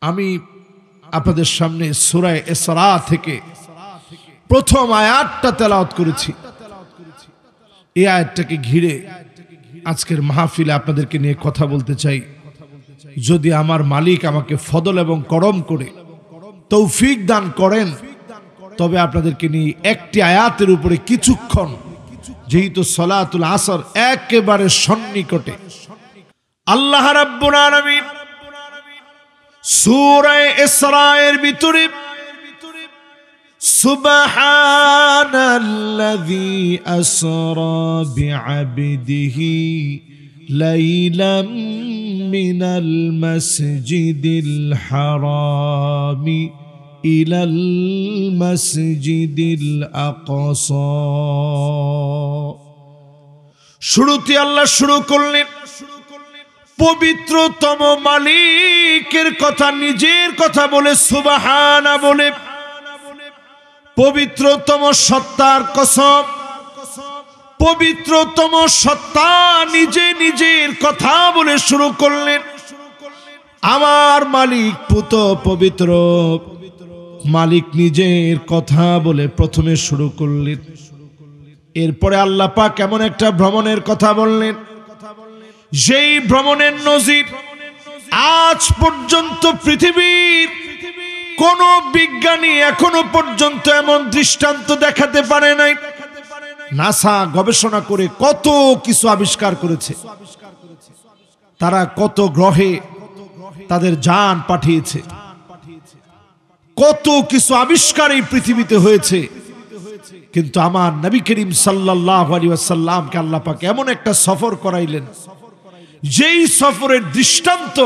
আমি আপনাদের সামনে সূরা ইসরা থেকে প্রথম আয়াতটা তেলাওয়াত করেছি। এই আয়াতটাকে ঘিরে আজকের মাহফিলে আপনাদেরকে নিয়ে কথা বলতে চাই। যদি আমার মালিক আমাকে ফদল এবং করম করে তৌফিক দান করেন, তবে আপনাদেরকে নিয়ে একটি আয়াতের উপরে কিছুক্ষণ, যেহেতু সালাতুল আসর একেবারে সন্নিকটে, আল্লাহ রাব্বুল আলামিন সূরা ইসরা এর ভিতরে সুবহানাল্লাযী আসরা বিআবদিহি লাইলাম মিনাল মাসজিদিল হারামি ইলাল মাসজিদিল আকসা। শুরুতে আল্লাহ শুরু করলেন পবিত্রতম মালিকের কথা, নিজের কথা বলে সুবহানা বলে, পবিত্রতম সত্তার কসম, পবিত্রতম সত্তা নিজে নিজের কথা বলে শুরু করলেন। আমার মালিক পুত পবিত্র, মালিক নিজের কথা বলে প্রথমে শুরু করলেন। এরপরে আল্লাহ পাক এমন একটা ভ্রমণের কথা বললেন, যেই ভ্রমণের নজির আজ পর্যন্ত পৃথিবীর কোন বিজ্ঞানী এখনো পর্যন্ত এমন দৃষ্টান্ত দেখাতে পারে নাই। নাসা গবেষণা করে কত কিছু আবিষ্কার করেছে, তারা কত গ্রহে তাদের যান পাঠিয়েছে, কত কিছু আবিষ্কার এই পৃথিবীতে হয়েছে। কিন্তু আমার নবী করিম সাল্লাল্লাহু আলাইহি ওয়াসাল্লামকে আল্লাহ পাক এমন একটা সফর করাইলেন, যেই সফরের দৃষ্টান্ত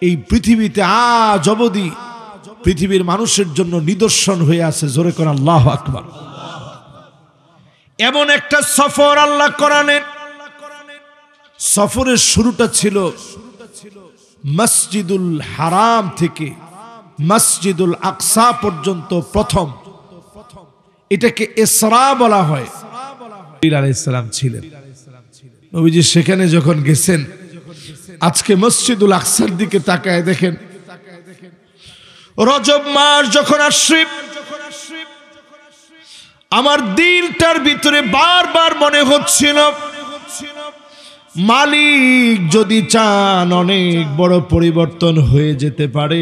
এই পৃথিবীতে আজ অবধি পৃথিবীর মানুষের জন্য নিদর্শন হয়ে আছে। জোরে করে আল্লাহু আকবার। এমন একটা সফর আল্লাহ করালেন। সফরের শুরুটা ছিল মসজিদুল হারাম থেকে মসজিদুল আকসা পর্যন্ত প্রথম। এটাকে ইসরা বলা হয়। জিবরিল আলাইহিস সালাম ছিলেন, নবীজি সেখানে যখন গেছেন, আজকে মসজিদুল আকসার দিকে তাকায় দেখেন, রজব মাস যখন আসছে, আমার দিলটার ভিতরে বারবার মনে হচ্ছিল, মালিক যদি চান অনেক বড় পরিবর্তন হয়ে যেতে পারে।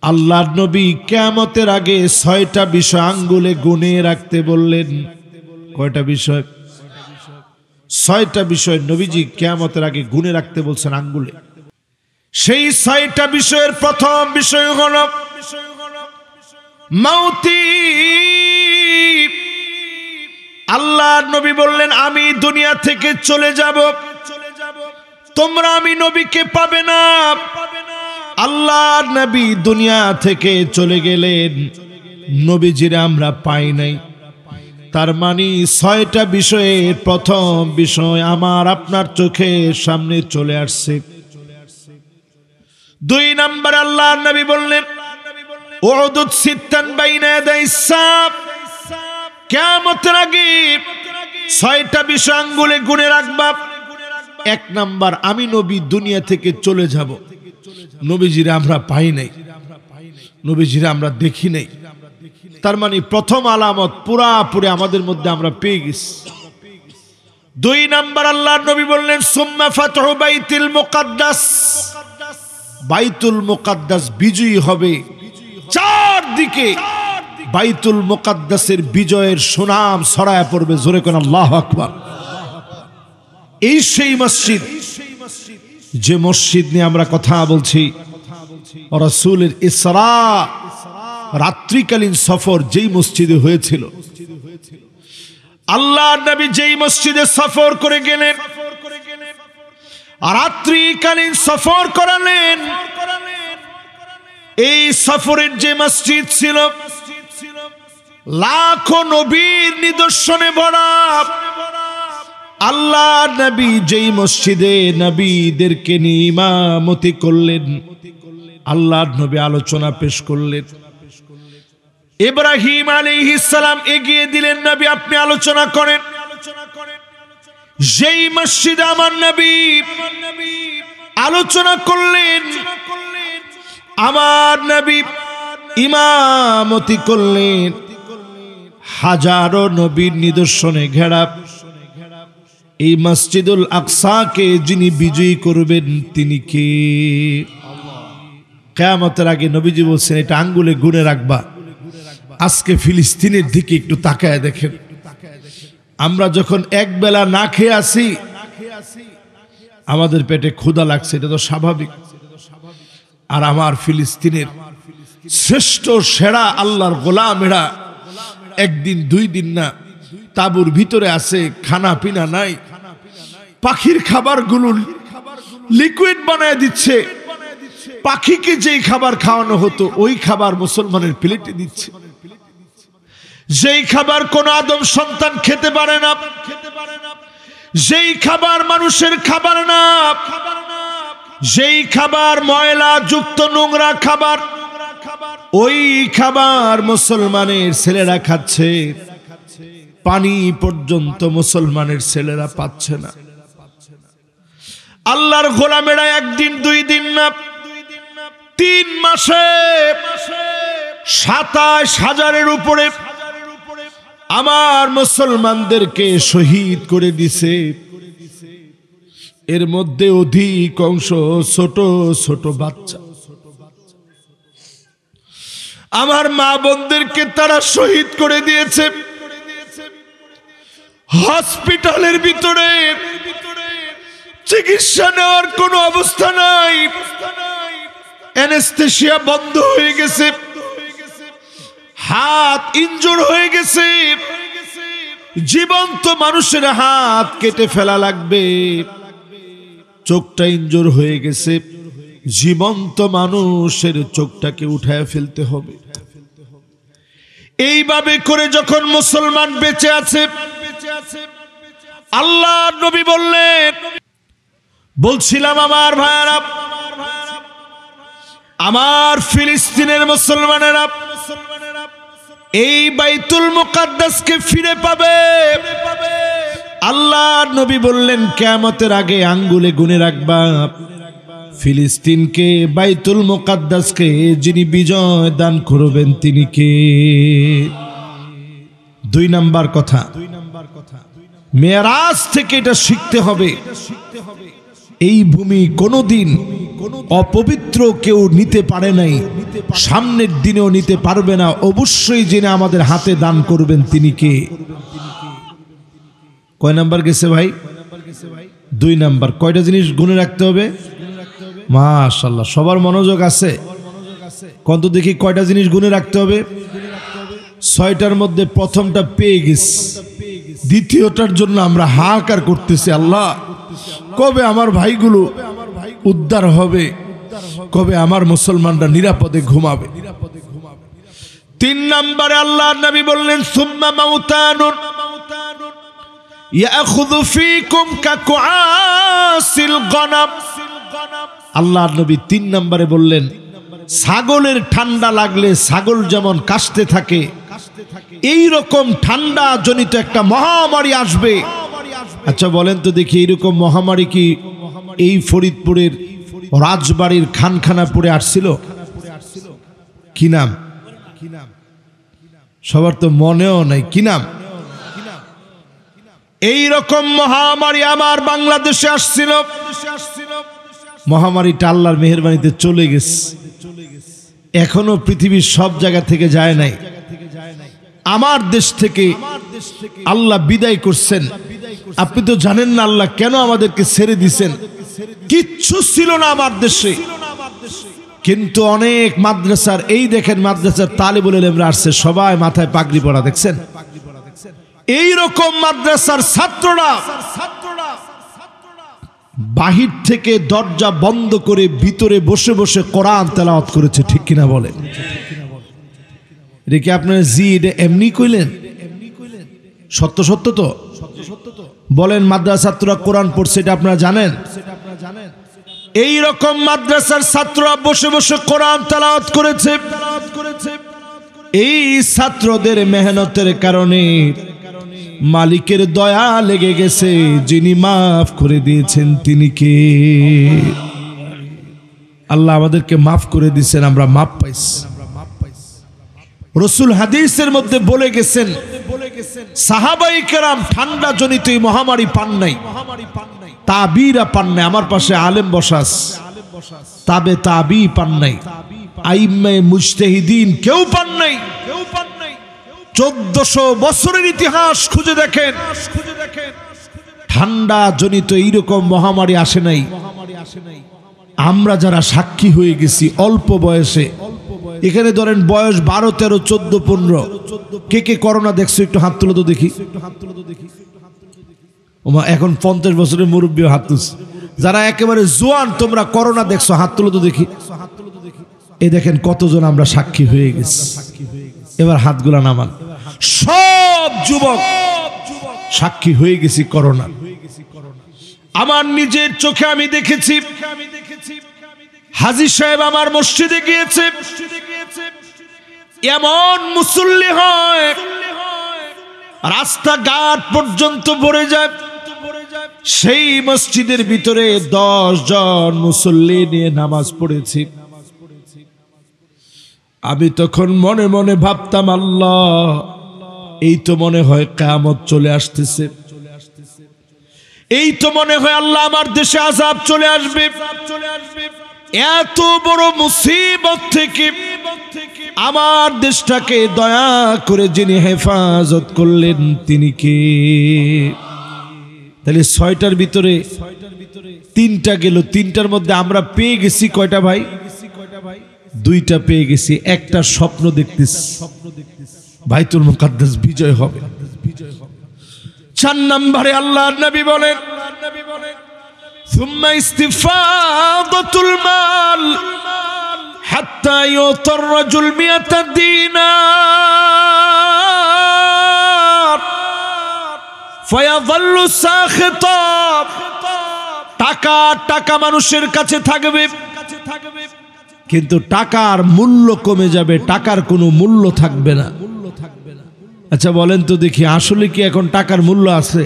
আল্লাহর নবী কিয়ামতের আগে 6টা বিষয় আঙ্গুলে গুনে রাখতে বললেন। কয়টা বিষয়? 6টা বিষয় নবীজি কিয়ামতের আগে গুনে রাখতে বলছেন আঙ্গুলে। সেই 6টা বিষয়ের প্রথম বিষয় হলো মাউতি। আল্লাহর নবী বললেন, আমি দুনিয়া থেকে চলে যাব, তোমরা আমি নবীকে পাবে না। আল্লাহর নবী দুনিয়া থেকে চলে গেলেন, নবীজিরা আমরা পাই নাই। তার মানে 6টা বিষয়ের প্রথম বিষয় আমার আপনার চোখের সামনে চলে আসছে। 2 নাম্বার আল্লাহর নবী বললেন, উদুদ সিত্তান বাইনা ইয়াদাইস সাব। কিয়ামতের আগে 6টা বিষয় আঙ্গুলে গুনে রাখবা। 1 নাম্বার, আমি নবী দুনিয়া থেকে চলে যাব, নবীজিরা আমরা পাই নাই, নবীজিরা আমরা দেখি নাই। তার মানে প্রথম আলামত পুরাপুরি আমাদের মধ্যে আমরা পেয়ে গেছি। 2 নাম্বার আল্লাহর নবী বললেন, সুম্মা ফাতহু বাইতুল মুকাদ্দাস। বাইতুল মুকাদ্দাস বিজয়ী হবে, চারদিকে বাইতুল মুকাদ্দাসের বিজয়ের সুনাম ছড়ায় পড়বে। জোরে কোন আল্লাহু আকবার। এই সেই মসজিদ, যে মসজিদ নিয়ে আমরা কথা বলছি, রাসূলের ইসরা রাত্রিকালীন সফর যেই মসজিদে হয়েছিল, আল্লাহর নবী যেই মসজিদে সফর করে গেলেন, রাত্রিকালীন সফর করালেন, এই সফরের যে মসজিদ ছিল লাখো নবীর নিদর্শনে ভরা। আল্লাহর নবী যেই মসজিদে নবীদেরকে নিয়ে ইমামতি করলেন, আল্লাহর নবী আলোচনা পেশ করলেন। ইব্রাহিম আলাইহিস সালাম এগিয়ে দিলেন, নবী আপনি আলোচনা করেন। যেই মসজিদে আমার নবী আলোচনা করলেন, আমার নবী ইমামতি করলেন, হাজারো নবীর নিদর্শনে ঘেরা এই মসজিদুল আকসাকে যিনি বিজয়ী করবেন তিনি কে? কিয়ামতের আগে নবীজি বলছেন এটা আঙ্গুলে গুনে রাখবা। আজকে ফিলিস্তিনের দিকে একটু তাকায় দেখেন, আমরা যখন এক বেলা না খেয়ে আসি, আমাদের পেটে ক্ষুধা লাগছে, এটা তো স্বাভাবিক। আর আমার ফিলিস্তিনের শ্রেষ্ঠ সেরা আল্লাহর গোলামেরা একদিন দুই দিন না তাঁবুর ভিতরে আছে, খানা পিনা নাই, পাখির খাবারগুলো লিকুইড বানায় দিচ্ছে। পাখিকে যেই খাবার খাওয়ানো হতো ওই খাবার মুসলমানের প্লেটে দিচ্ছে। যেই খাবার কোন আদম সন্তান খেতে পারে না, যেই খাবার মানুষের খাবার না, যেই খাবার ময়লা যুক্ত নোংরা খাবার, ওই খাবার মুসলমানের ছেলেরা খাচ্ছে। পানি পর্যন্ত মুসলমানের ছেলেরা পাচ্ছে না। আল্লাহর গোলামেরা একদিন দুই দিন না 3 মাসে 27,000-এর উপরে আমার মুসলমানদেরকে শহীদ করে দিছে। এর মধ্যে অধিকাংশ ছোট ছোট বাচ্চা। আমার মা বোনদেরকে তারা শহীদ করে দিয়েছে। হসপিটালের ভিতরে চিকিৎসা নেওয়ার কোনো অবস্থা নাই, অ্যানেস্থেসিয়া বন্ধ হয়ে গেছে, হাত ইনজুর হয়ে গেছে। জীবন্ত মানুষের হাত কেটে ফেলা লাগবে, চোখটা ইনজুর হয়ে গেছে, জীবন্ত মানুষের চোখটাকে উঠায় ফেলতে হবে। এইভাবে করে যখন মুসলমান বেঁচে আছে, আল্লাহ নবী বললেন, বলছিলাম আমার ভাইরা, আমার ফিলিস্তিনের মুসলমানেরা এই বাইতুল মুকাদ্দাসকে ফিরে পাবে। আল্লাহ নবী বললেন কিয়ামতের আগে আঙ্গুলে গুনে রাখবা ফিলিস্তিনকে, বাইতুল মুকাদ্দাসকে যিনি বিজয় দান করবেন তিনি কে? 2 নাম্বার কথা, মেরাজ থেকে এটা শিখতে হবে। এই ভূমি কোনোদিন অপবিত্র কেউ নিতে পারে নাই, সামনের দিনেও নিতে পারবে না। অবশ্যই যিনি আমাদের হাতে দান করবেন তিনি কে? কয় নাম্বার গেছে ভাই? 2 নাম্বার। কয়টা জিনিস গুনে রাখতে হবে? মাশাআল্লাহ, সবার মনোযোগ আছে। কত দেখি কয়টা জিনিস গুনে রাখতে হবে? 6টার মধ্যে প্রথমটা পেয়ে গেছি, দ্বিতীয়টার জন্য আমরা হাহাকার করতেছি, আল্লাহ কবে আমার ভাইগুলো উদ্ধার হবে, কবে আমার মুসলমানরা নিরাপদে ঘুমাবে। 3 নম্বরে আল্লাহ নবী বললেন, সুম্মা মাউতানুন ইয়াখুযু ফীকুম কাকুআসিল গনাম। আল্লাহ নবী 3 নম্বরে বললেন, ছাগলের ঠান্ডা লাগলে ছাগল যেমন কাশতে থাকে, এই রকম ঠান্ডা জনিত একটা মহামারী আসবে। আচ্ছা বলেন তো দেখি, এইরকম মহামারী কি এই ফরিদপুরের রাজবাড়ির খানখানাপুরে আসছিল? কি নাম? সবার তো মনেও নাই, কি নাম? এই রকম মহামারী আমার বাংলাদেশে আসছিল। মহামারীটা আল্লাহর মেহেরবানিতে চলে গেছে, এখনো পৃথিবীর সব জায়গা থেকে যায় নাই। আমার দেশ থেকে আল্লাহ বিদায় করছেন। আপনি তো জানেন না আল্লাহ কেন আমাদেরকে ছেড়ে দিয়েছেন। কিচ্ছু ছিল না আমার দেশে, কিন্তু অনেক মাদ্রাসার, এই দেখেন মাদ্রাসার তালিবুল ইলমরা আসছে, সবাই মাথায় পাগড়ি পরা, দেখছেন? এই রকম মাদ্রাসার ছাত্ররা বাহির থেকে দরজা বন্ধ করে ভিতরে বসে বসে কোরআন তেলাওয়াত করেছে, ঠিক কিনা বলেন? এটা কি আপনারা জি এটা এমনি কইলেন? সত্য সত্য তো বলেন? মাদ্রাসার ছাত্ররা কোরআন পড়ছে, এটা আপনারা জানেন? এই রকম মাদ্রাসার ছাত্ররা বসে বসে কোরআন তেলাওয়াত করেছে। এই ছাত্রদের মেহনতের কারণে মালিকের দয়া লেগে গেছে, যিনি মাফ করে দিয়েছেন তিনি কে? আল্লাহ আমাদেরকে মাফ করে দিয়েছেন, আমরা মাফ পাইছি। রাসূল হাদিসের মধ্যে বলে গেছেন, সাহাবায়ে কেরাম ঠান্ডা জনিত এই মহামারী পান নাই, তাবিরা পান নাই। আমার পাশে আলেম বসা আছে, তাবে তাবি পান নাই, আইম্মে মুজতাহিদিন কেউ পান নাই। 1400 বছরের ইতিহাস খুঁজে দেখেন, ঠান্ডা জনিত এইরকম মহামারী আসে নাই। আমরা যারা সাক্ষী হয়ে গেছি অল্প বয়সে, এখানে ধরেন বয়স 12, 13, 14, 15, কে কে করোনা দেখছো একটু হাত তুলো তো দেখি। এখন 50 বছরের মুরব্বী হাত তুলছে। যারা একেবারে জোয়ান তোমরা করোনা দেখছো হাত তুলো তো দেখি। এই দেখেন কতজন আমরা সাক্ষী হয়ে গেছি। এবার হাতগুলা নামান। সব যুবক সাক্ষী হয়ে গেছি করোনা। আমার নিজের চোখে আমি দেখেছি, হাজী সাহেব আমার মসজিদে গিয়েছে, এমন মুসল্লি হয় রাস্তাঘাট পর্যন্ত ভরে যায়। সেই মসজিদের ভিতরে 10 জন মুসল্লি নিয়ে নামাজ পড়েছি। আমি তখন মনে মনে ভাবতাম, আল্লাহ এই তো মনে হয় কিয়ামত চলে আসতেছে, এই তো মনে হয় আল্লাহ আমার দেশে আযাব চলে আসবে। এত বড় মুসিবত থেকে আমার দেশটাকে দয়া করে যিনি হেফাজত করলেন তিনি কে? তাহলে 6টার ভিতরে 3টা গেল, 3টার মধ্যে আমরা পেয়ে গেছি কয়টা ভাই? 2টা পেয়ে গেছি। একটা স্বপ্ন দেখতেছি বাইতুল মুকাদ্দাস বিজয় হবে। 4 নম্বরে আল্লাহর নবী বলেন, সুম্মা ইস্তিফাদাতুল মাল হাত্তা ইউতার রাজুল 100 দিনার ফায়াযাল্লু সাখিতা। টাকা টাকা মানুষের কাছে থাকবে, কিন্তু টাকার মূল্য কমে যাবে, টাকার কোনো মূল্য থাকবে না। আচ্ছা বলেন তো দেখি, আসলে কি এখন টাকার মূল্য আছে?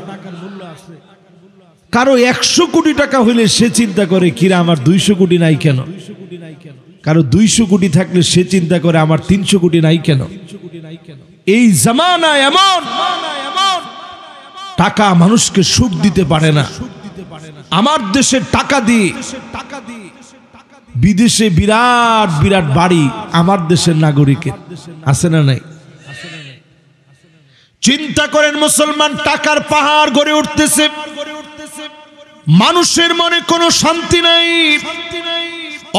কারো 100 কোটি টাকা হইলে সে চিন্তা করে কিরা আমার 200 কোটি নাই কেন? কারো 200 কোটি থাকলে সে চিন্তা করে আমার 300 কোটি নাই কেন? এই জামানা এমন, টাকা মানুষকে সুখ দিতে পারে না। আমার দেশের টাকা দিয়ে বিদেশে বিরাট বিরাট বাড়ি আমার দেশের নাগরিকের আছে না নাই? চিন্তা করেন মুসলমান, টাকার পাহাড় গড়ে উঠতেছে, মানুষের মনে কোনো শান্তি নাই,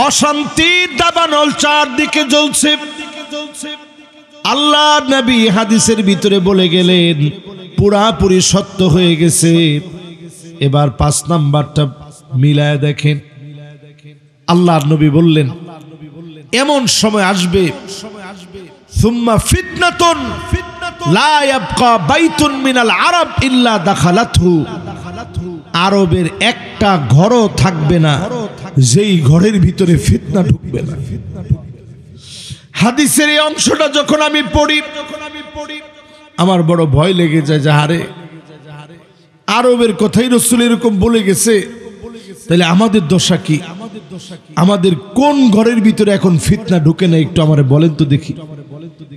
অশান্তির দাবানল চারদিকে জ্বলছে। আল্লাহ নবী হাদিসের ভিতরে বলে গেলেন, পুরাপুরি সত্য হয়ে গেছে। এবার 5 নাম্বারটা মিলায় দেখেন। আল্লাহর নবী বললেন, এমন সময় আসবে, সুম্মা ফিতনাতুন লা ইয়াবকা বাইতুন মিনাল আরব ইল্লা দাখালাতহু। আরবের একটা ঘরও থাকবে না যেই ঘরের ভিতরে ফিতনা ঢুকবে না। হাদিসের এই অংশটা যখন আমি পড়ি আমার বড় ভয় লেগে যায়, যাহারে আরবের কথাই রাসূল এরকম বলে গেছে, তাহলে আমাদের দশা কি? আমাদের কোন ঘরের ভিতরে এখন ফিতনা ঢুকে না একটু আমারে বলেন তো দেখি।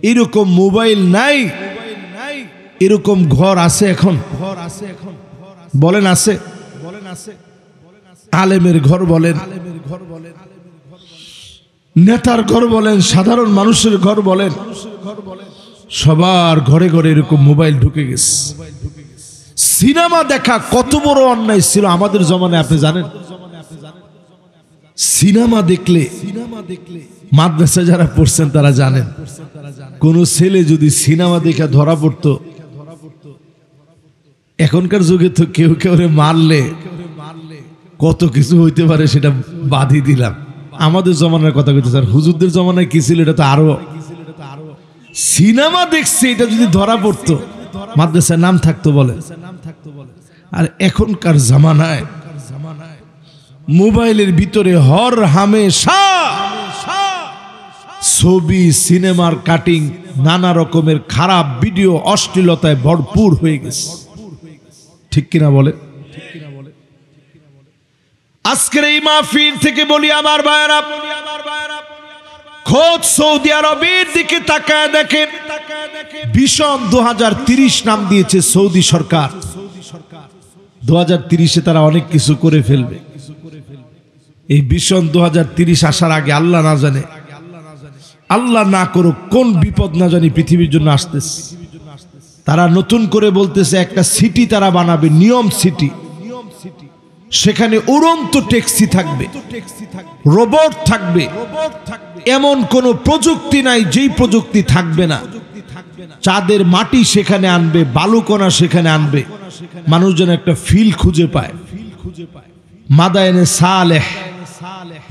এরকম মোবাইল নাই, এরকম ঘর আছে এখন? বলেন আছে? আলেমের ঘর বলেন, নেতার ঘর বলেন, সাধারণ মানুষের ঘর বলেন, সবার ঘরে ঘরে এরকম মোবাইল ঢুকে গেছে। সিনেমা দেখা কত বড় অন্যায় ছিল আমাদের জমানায় আপনি জানেন? সিনেমা দেখলে, মাদ্রাসা যারা পড়ছেন তারা জানেন, কোন ছেলে যদি সিনেমা দেখা ধরা পড়তো, এখনকার যুগে তো কেউ কেউ মারলে কত কিছু হইতে পারে সেটা বাদই দিলাম। আমাদের জমানার কথা কইতে স্যার, হুজুরদের জমানায় কি ছিল এটা তো আরো। সিনেমা দেখছে এটা যদি ধরা পড়তো মাদ্রাসায় নাম থাকতো বলে। আর এখনকার জামানায় মোবাইলের ভিতরে হর হামেশা ছবি, সিনেমার কাটিং, নানা রকমের খারাপ ভিডিও, অশ্লীলতায় ভরপুর হয়ে গেছে। ঠিক কিনা বলে? আজকের এই মাহফিল থেকে বলি আমার ভাইরা, খোদ সৌদি আরবের দিকে তাকায় দেখেন, ভীষণ 2030 নাম দিয়েছে সৌদি সরকার। 2030-এ তারা অনেক কিছু করে ফেলবে। এই ভীষণ 2030 আসার আগে আল্লাহ না জানে, আল্লাহ না করুক, কোন বিপদ না জানি পৃথিবীর জন্য আসতেছে। তারা নতুন করে বলতেছে একটা সিটি তারা বানাবে, নিয়ম সিটি। সেখানে উড়ন্ত ট্যাক্সি থাকবে, রোবট থাকবে, এমন কোন প্রযুক্তি নাই যেই প্রযুক্তি থাকবে না। চাঁদের মাটি সেখানে আনবে, বালুকণা সেখানে আনবে, মানুষ যেন একটা ফিল খুঁজে পায়। মাদায়েনে সালেহ,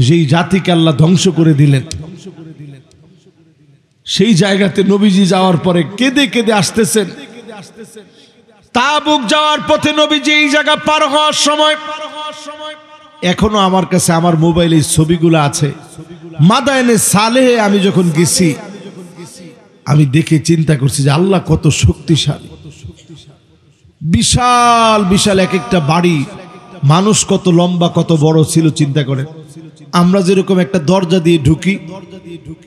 যেই জাতিকে আল্লাহ ধ্বংস করে দিলেন, সেই জায়গাতে নবীজি যাওয়ার পরে কেঁদে কেঁদে আসতেছেন। তাবুক যাওয়ার পথে নবীজি এই জায়গা পার হওয়ার সময়, এখনো আমার কাছে আমার মোবাইলে ছবিগুলো আছে। মাদায়েনে সালেহে আমি যখন গেছি, আমি দেখে চিন্তা করছি যে আল্লাহ কত শক্তিশালী। বিশাল বিশাল এক একটা বাড়ি, মানুষ কত লম্বা কত বড় ছিল চিন্তা করে। আমরা যেরকম একটা দরজা দিয়ে ঢুকি,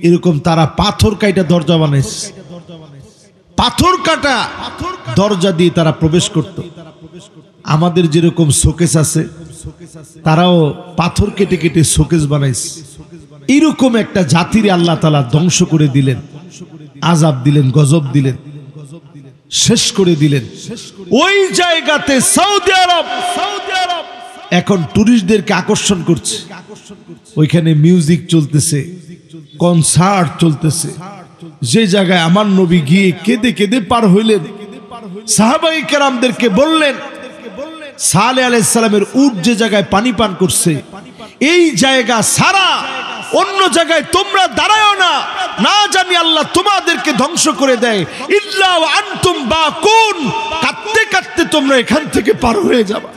এরকম তারা পাথর কাটা দরজা বানাইছে। পাথর কাটা দরজা দিয়ে তারা প্রবেশ করত। আমাদের যেরকম শোকেস আছে, তারাও পাথর কেটে কেটে শোকেস বানাইছে। এরকম একটা জাতির আল্লাহ তাআলা ধ্বংস করে দিলেন, আযাব দিলেন, গজব দিলেন, শেষ করে দিলেন। ওই জায়গাতে সৌদি আরব এখন টুরিস্টদেরকে আকর্ষণ করছে। ওইখানে মিউজিক চলতেছে, কনসার্ট চলতেছে। যে জায়গায় আমার নবী গিয়ে কেঁদে কেঁদে পার হইলেন, সাহাবায়ে কেরামদেরকে বললেন, সালেহ আলাইহিস সালামের উট যে জায়গায় পানি পান করছে, এই জায়গা সারা অন্য জায়গায় তোমরা দাঁড়ায়ও না, না জানি আল্লাহ তোমাদেরকে ধ্বংস করে দেয়। ইল্লা ওয়া আনতুম বাকুন, কাঁদতে কাঁদতে তোমরা এখান থেকে পার হয়ে যাবে।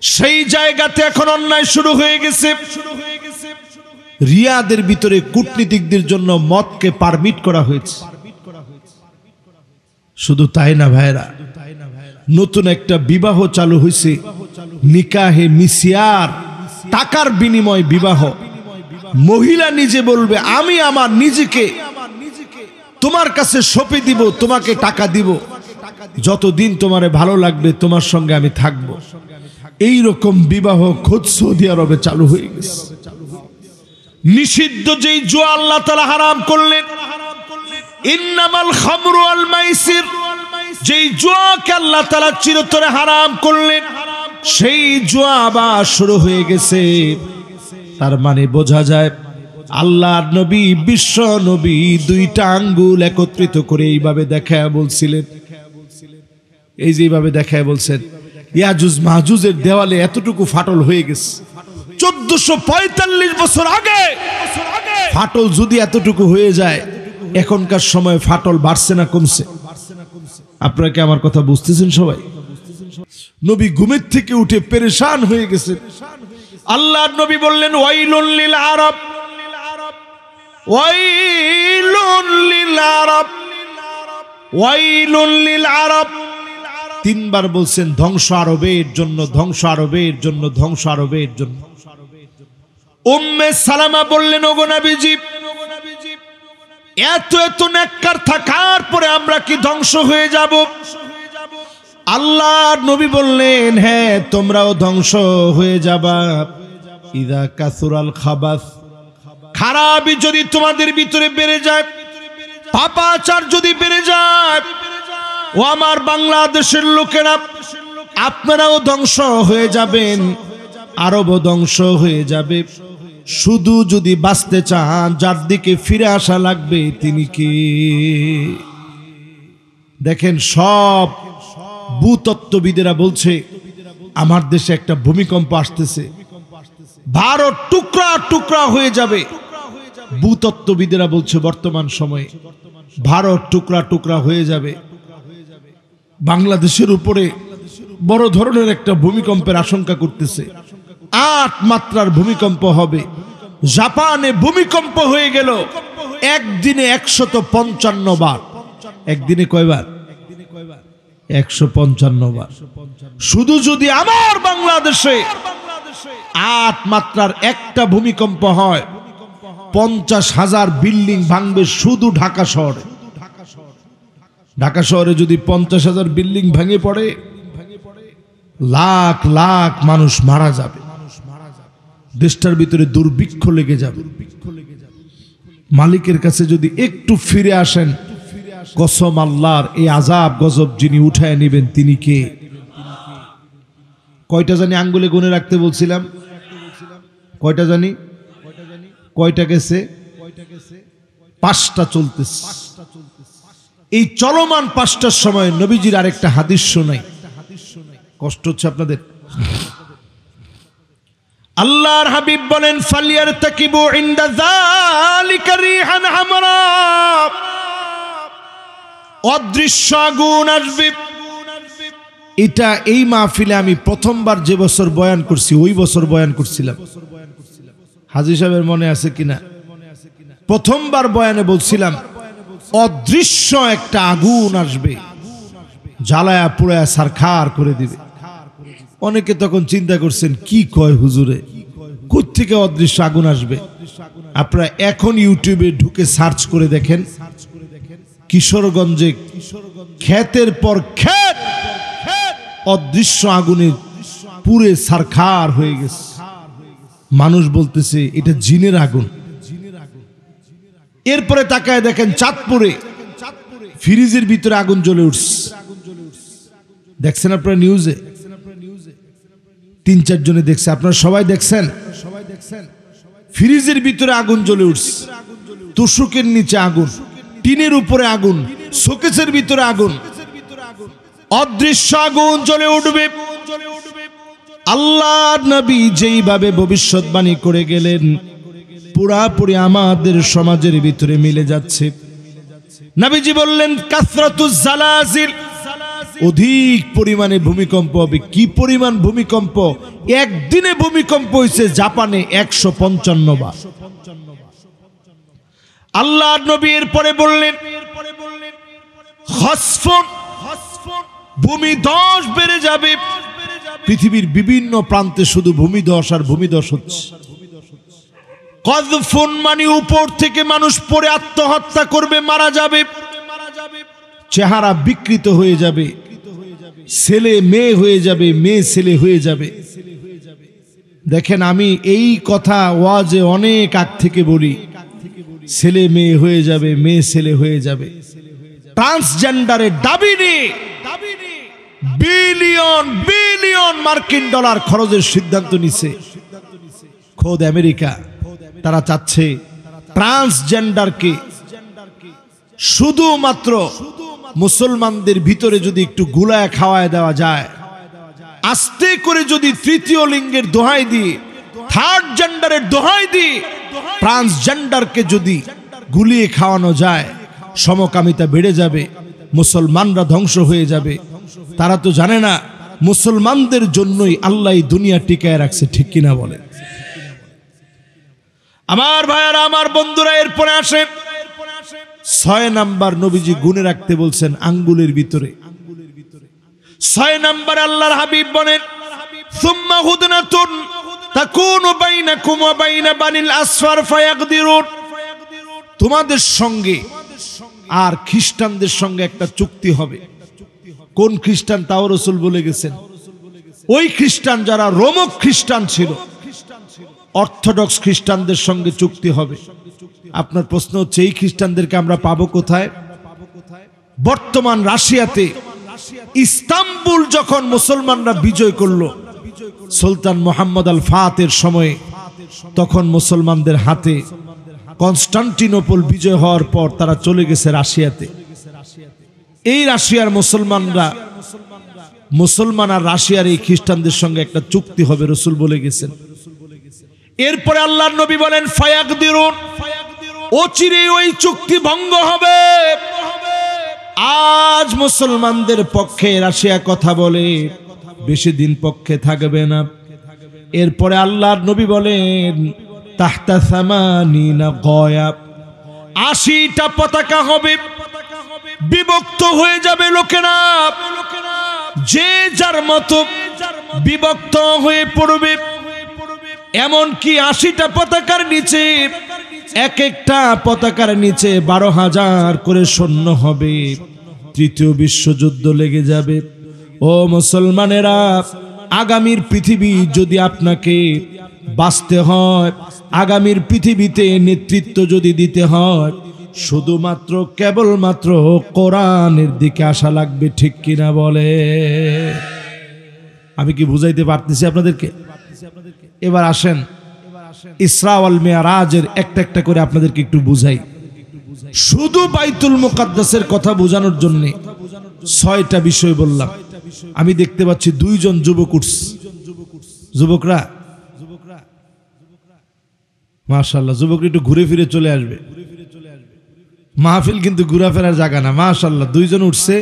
সেই জায়গাতে এখন অন্যায় শুরু হয়ে গেছে। রিয়াদের ভিতরে কূটনীতিকদের জন্য মদকে পারমিট করা হয়েছে। শুধু তাই না ভাইরা, নতুন একটা বিবাহ চালু হয়েছে, নিকাহে মিসিয়ার, টাকার বিনিময় বিবাহ। মহিলা নিজে বলবে আমি আমার নিজেকে তোমার কাছে সঁপে দিব, তোমাকে টাকা দিব, যতদিন তোমারে ভালো লাগবে তোমার সঙ্গে আমি থাকব। এই রকম বিবাহ খোদ সৌদি আরবে চালু হয়ে গেছে। নিষিদ্ধ যেই জুয়া আল্লাহ তাআলা হারাম করলেন, ইন্নামাল খামরু ওয়াল মাইসির, যেই জুয়াকে আল্লাহ তাআলা চিরতরে হারাম করলেন, সেই জুয়া আবার শুরু হয়ে গেছে। তার মানে বোঝা যায় আল্লাহর নবী, বিশ্ব নবী দুইটা আঙ্গুল একত্রিত করে এইভাবে দেখায় বলছিলেন, এই যে এইভাবে দেখায় বলছেন, ইয়াজুজ মাহজুজের দেওয়ালে এতটুকু ফাটল হয়ে গেছে। 1445 বছর আগে ফাটল যদি এতটুকু হয়ে যায়, এখনকার সময় ফাটল বাড়ছে না কমছে? আপনারা কি আমার কথা বুঝতেছেন সবাই? নবী ঘুমের থেকে উঠে পেরেশান হয়ে গেছেন। আল্লাহর নবী বললেন, ওয়াইলুন লিল আরব, ওয়াইলুন লিল আরব, ওয়াইলুন লিল আরব। তিনবার বলছেন ধ্বংস আরবের জন্য, ধ্বংস আরবের জন্য, ধ্বংস আরবের জন্য। উম্মে সালামা বললেন, ওগো নবীজি, এত এত নেককার থাকার পরে আমরা কি ধ্বংস হয়ে যাব? আল্লাহর নবী বললেন, হ্যাঁ তোমরাও ধ্বংস হয়ে যাবা। ইদা কাসুরাল খাবাস, খারাপই যদি তোমাদের ভিতরে বেড়ে যায়, পাপাচার যদি বেড়ে যায়, ও আমার বাংলাদেশের লোকেরা, আপনারাও ধ্বংস হয়ে যাবেন, আরবও ধ্বংস হয়ে যাবে। শুধু যদি বাঁচতে চান, যার দিকে ফিরে আসা লাগবে তিনি কে? দেখেন, সব ভূতত্ত্ববিদেরা বলছে আমার দেশে একটা ভূমিকম্প আসতেছে, ভারত টুকরা টুকরা হয়ে যাবে। ভূতত্ত্ববিদেরা বলছে বর্তমান সময়ে ভারত টুকরা টুকরা হয়ে যাবে। বাংলাদেশের উপরে বড় ধরনের একটা ভূমিকম্পের আশঙ্কা করতেছে। 8 মাত্রার ভূমিকম্প হবে। জাপানে ভূমিকম্প হয়ে গেল একদিনে 155 বার। একদিনে কয়বার? 155 বার। শুধু যদি আমার বাংলাদেশে 8 মাত্রার একটা ভূমিকম্প হয় 50,000 বিল্ডিং ভাঙবে শুধু ঢাকা শহরে। ঢাকা শহরে যদি 50,000 বিল্ডিং ভেঙে পড়ে, লাখ লাখ মানুষ মারা যাবে, দেশটার ভিতরে দুর্ভিক্ষ লেগে যাবে। মালিকের কাছে যদি একটু ফিরে আসেন, কসম আল্লাহর, এই আযাব গজব যিনি উঠায় নেবেন তিনি কে? কয়টা জানি আঙ্গুলে গুনে রাখতে বলছিলাম? কয়টা জানি? কয়টা গেছে? 5টা চলতেছে। এই চলমান 5টার সময় নবীজির আরেকটা হাদিস শোনাই, কষ্ট হচ্ছে আপনাদের। আল্লাহর হাবিব বলেন, ফালিয়ারতাকিবু ইনদা যালিকা রিহান হামরা, অদৃশ্য আগুন আসবে। এটা এই মাহফিলে আমি প্রথমবার যে বছর বয়ান করছি ওই বছর বয়ান করছিলাম। হাজী সাহেবের মনে আছে কিনা? প্রথমবার বয়ানে বলছিলাম অদৃশ্য একটা আগুন আসবে, জ্বালায়া পুড়ায়া সারখার করে দিবে। অনেকে তখন চিন্তা করছেন কি কয় হুজুরে, কোত্থেকে অদৃশ্য আগুন আসবে? আপনারা এখন ইউটিউবে ঢুকে সার্চ করে দেখেন, কিশোরগঞ্জে ক্ষেতের পর ক্ষেত অদৃশ্য আগুনে পুরে সারখার হয়ে গেছে। মানুষ বলতেছে এটা জিনের আগুন। এরপরে তাকায় দেখেন চাঁদপুরে ফ্রিজের ভিতরে আগুন জ্বলে উঠছে। দেখছেন আপনারা নিউজে? 3-4 জনে দেখছে, আপনারা সবাই দেখছেন? ফ্রিজের ভিতরে আগুন জ্বলে উঠছে, তুষকের নিচে আগুন, টিনের উপরে আগুন, শোকেসের ভিতরে আগুন, অদৃশ্য আগুন জ্বলে উঠবে। আল্লাহর নবী যেইভাবে ভবিষ্যৎবাণী করে গেলেন পুরাপুরি আমাদের সমাজের ভিতরে মিলে যাচ্ছে। নবীজি বললেন কাসরাতুজ জালাজিল, অধিক পরিমাণে ভূমিকম্প হবে। কি পরিমাণ ভূমিকম্প? একদিনে ভূমিকম্প হয়েছে জাপানে 155 বার। আল্লাহর নবী এরপরে বললেন খসফুন, ভূমিধস বেড়ে যাবে। পৃথিবীর বিভিন্ন প্রান্তে শুধু ভূমিধস আর ভূমিধস হচ্ছে। কযফুন, মানে উপর থেকে মানুষ পড়ে আত্মহত্যা করবে, মারা যাবে, চেহারা বিকৃত হয়ে যাবে, ছেলে মেয়ে হয়ে যাবে, মেয়ে ছেলে হয়ে যাবে। দেখেন আমি এই কথা ওয়াজে অনেক আগ থেকে বলি, ছেলে মেয়ে হয়ে যাবে, মেয়ে ছেলে হয়ে যাবে। ট্রান্সজেন্ডারের দাবি নিয়ে বিলিয়ন বিলিয়ন মার্কিন ডলার খরচের সিদ্ধান্ত নিছে খোদ আমেরিকা। তারা চাচ্ছে ট্রান্সজেন্ডারকে শুধুমাত্র মুসলমানদের ভিতরে যদি একটু গুলায় খাওয়ায় দেওয়া যায়, আস্তে করে যদি তৃতীয় লিঙ্গের দোহাই দিয়ে, থার্ড জেন্ডারের দোহাই দিয়ে ট্রান্সজেন্ডারকে যদি গুলিয়ে খাওয়ানো যায়, সমকামিতা বেড়ে যাবে, মুসলমানরা ধ্বংস হয়ে যাবে। তারা তো জানে না মুসলমানদের জন্যই আল্লাহ দুনিয়া টিকায় রাখছে, ঠিক কিনা বলে? আমার ভাইয়ারা, আমার বন্ধুরা, এরপরে আসে 6 নাম্বার নবীজি গুনে রাখতে বলছেন আঙ্গুলের ভিতরে। 6 নাম্বার আল্লাহর হাবিব বলেন সুম্মা হুদনাতুন তাকুনু বাইনাকুম ওয়া বাইনা বানিল আসফার ফায়াকদিরুন, তোমাদের সঙ্গে আর খ্রিস্টানদের সঙ্গে একটা চুক্তি হবে। কোন খ্রিস্টান তাও রাসূল বলে গেছেন, ওই খ্রিস্টান যারা রোমক খ্রিস্টান ছিল, অর্থোডক্স খ্রিস্টানদের সঙ্গে চুক্তি হবে। আপনার প্রশ্ন হচ্ছে এই খ্রিস্টানদেরকে আমরা পাবো কোথায়? বর্তমান রাশিয়াতে ইস্তাম্বুল যখন মুসলমানরা বিজয় করলো সুলতান মোহাম্মদ আল ফাতের সময়ে, তখন মুসলমানদের হাতে কনস্টান্টিনোপল বিজয় হওয়ার পর তারা চলে গেছে রাশিয়াতে। এই রাশিয়ার মুসলমান আর রাশিয়ার এই খ্রিস্টানদের সঙ্গে একটা চুক্তি হবে, রাসূল বলে গেছেন। এরপরে আল্লাহর নবী বলেন ফায়াকদিরুন, অচিরে ওই চুক্তি ভঙ্গ হবে। আজ মুসলমানদের পক্ষে রাশিয়া কথা বলে, বেশি দিন পক্ষে থাকবে না। এরপরে আল্লাহর নবী বলেন তাহতা সামানিনা গয়া, 80টা পতাকা হবে, বিভক্ত হয়ে যাবে লোকেরা, যে যার মতো বিভক্ত হয়ে পড়বে। এমনকি 80টা পতাকার নিচে এক একটা পতাকার নিচে 12,000 করে সৈন্য হবে। তৃতীয় বিশ্বযুদ্ধ লেগে যাবে। ও মুসলমানেরা, আগামীর পৃথিবী যদি আপনাকে বাঁচতে হয়, আগামীর পৃথিবীতে নেতৃত্ব যদি দিতে হয়, শুধুমাত্র কেবলমাত্র কোরআনের দিকে আসা লাগবে। ঠিক কিনা বলে? আমি কি বুঝাইতে পারতেছি আপনাদেরকে? এবার আসেন ইসরা ওয়াল মিরাজের একটা একটা করে আপনাদেরকে একটু বুঝাই। শুধু বাইতুল মুকাদ্দাসের কথা বোঝানোর জন্য 6টা বিষয় বললাম। আমি দেখতে পাচ্ছি 2 জন যুবক উঠছে। যুবকরা মাশাআল্লাহ, যুবকরা একটু ঘুরে ফিরে চলে আসবে। মাহফিল কিন্তু ঘোরাফেরার জায়গা না। মাশাআল্লাহ 2 জন উঠছে,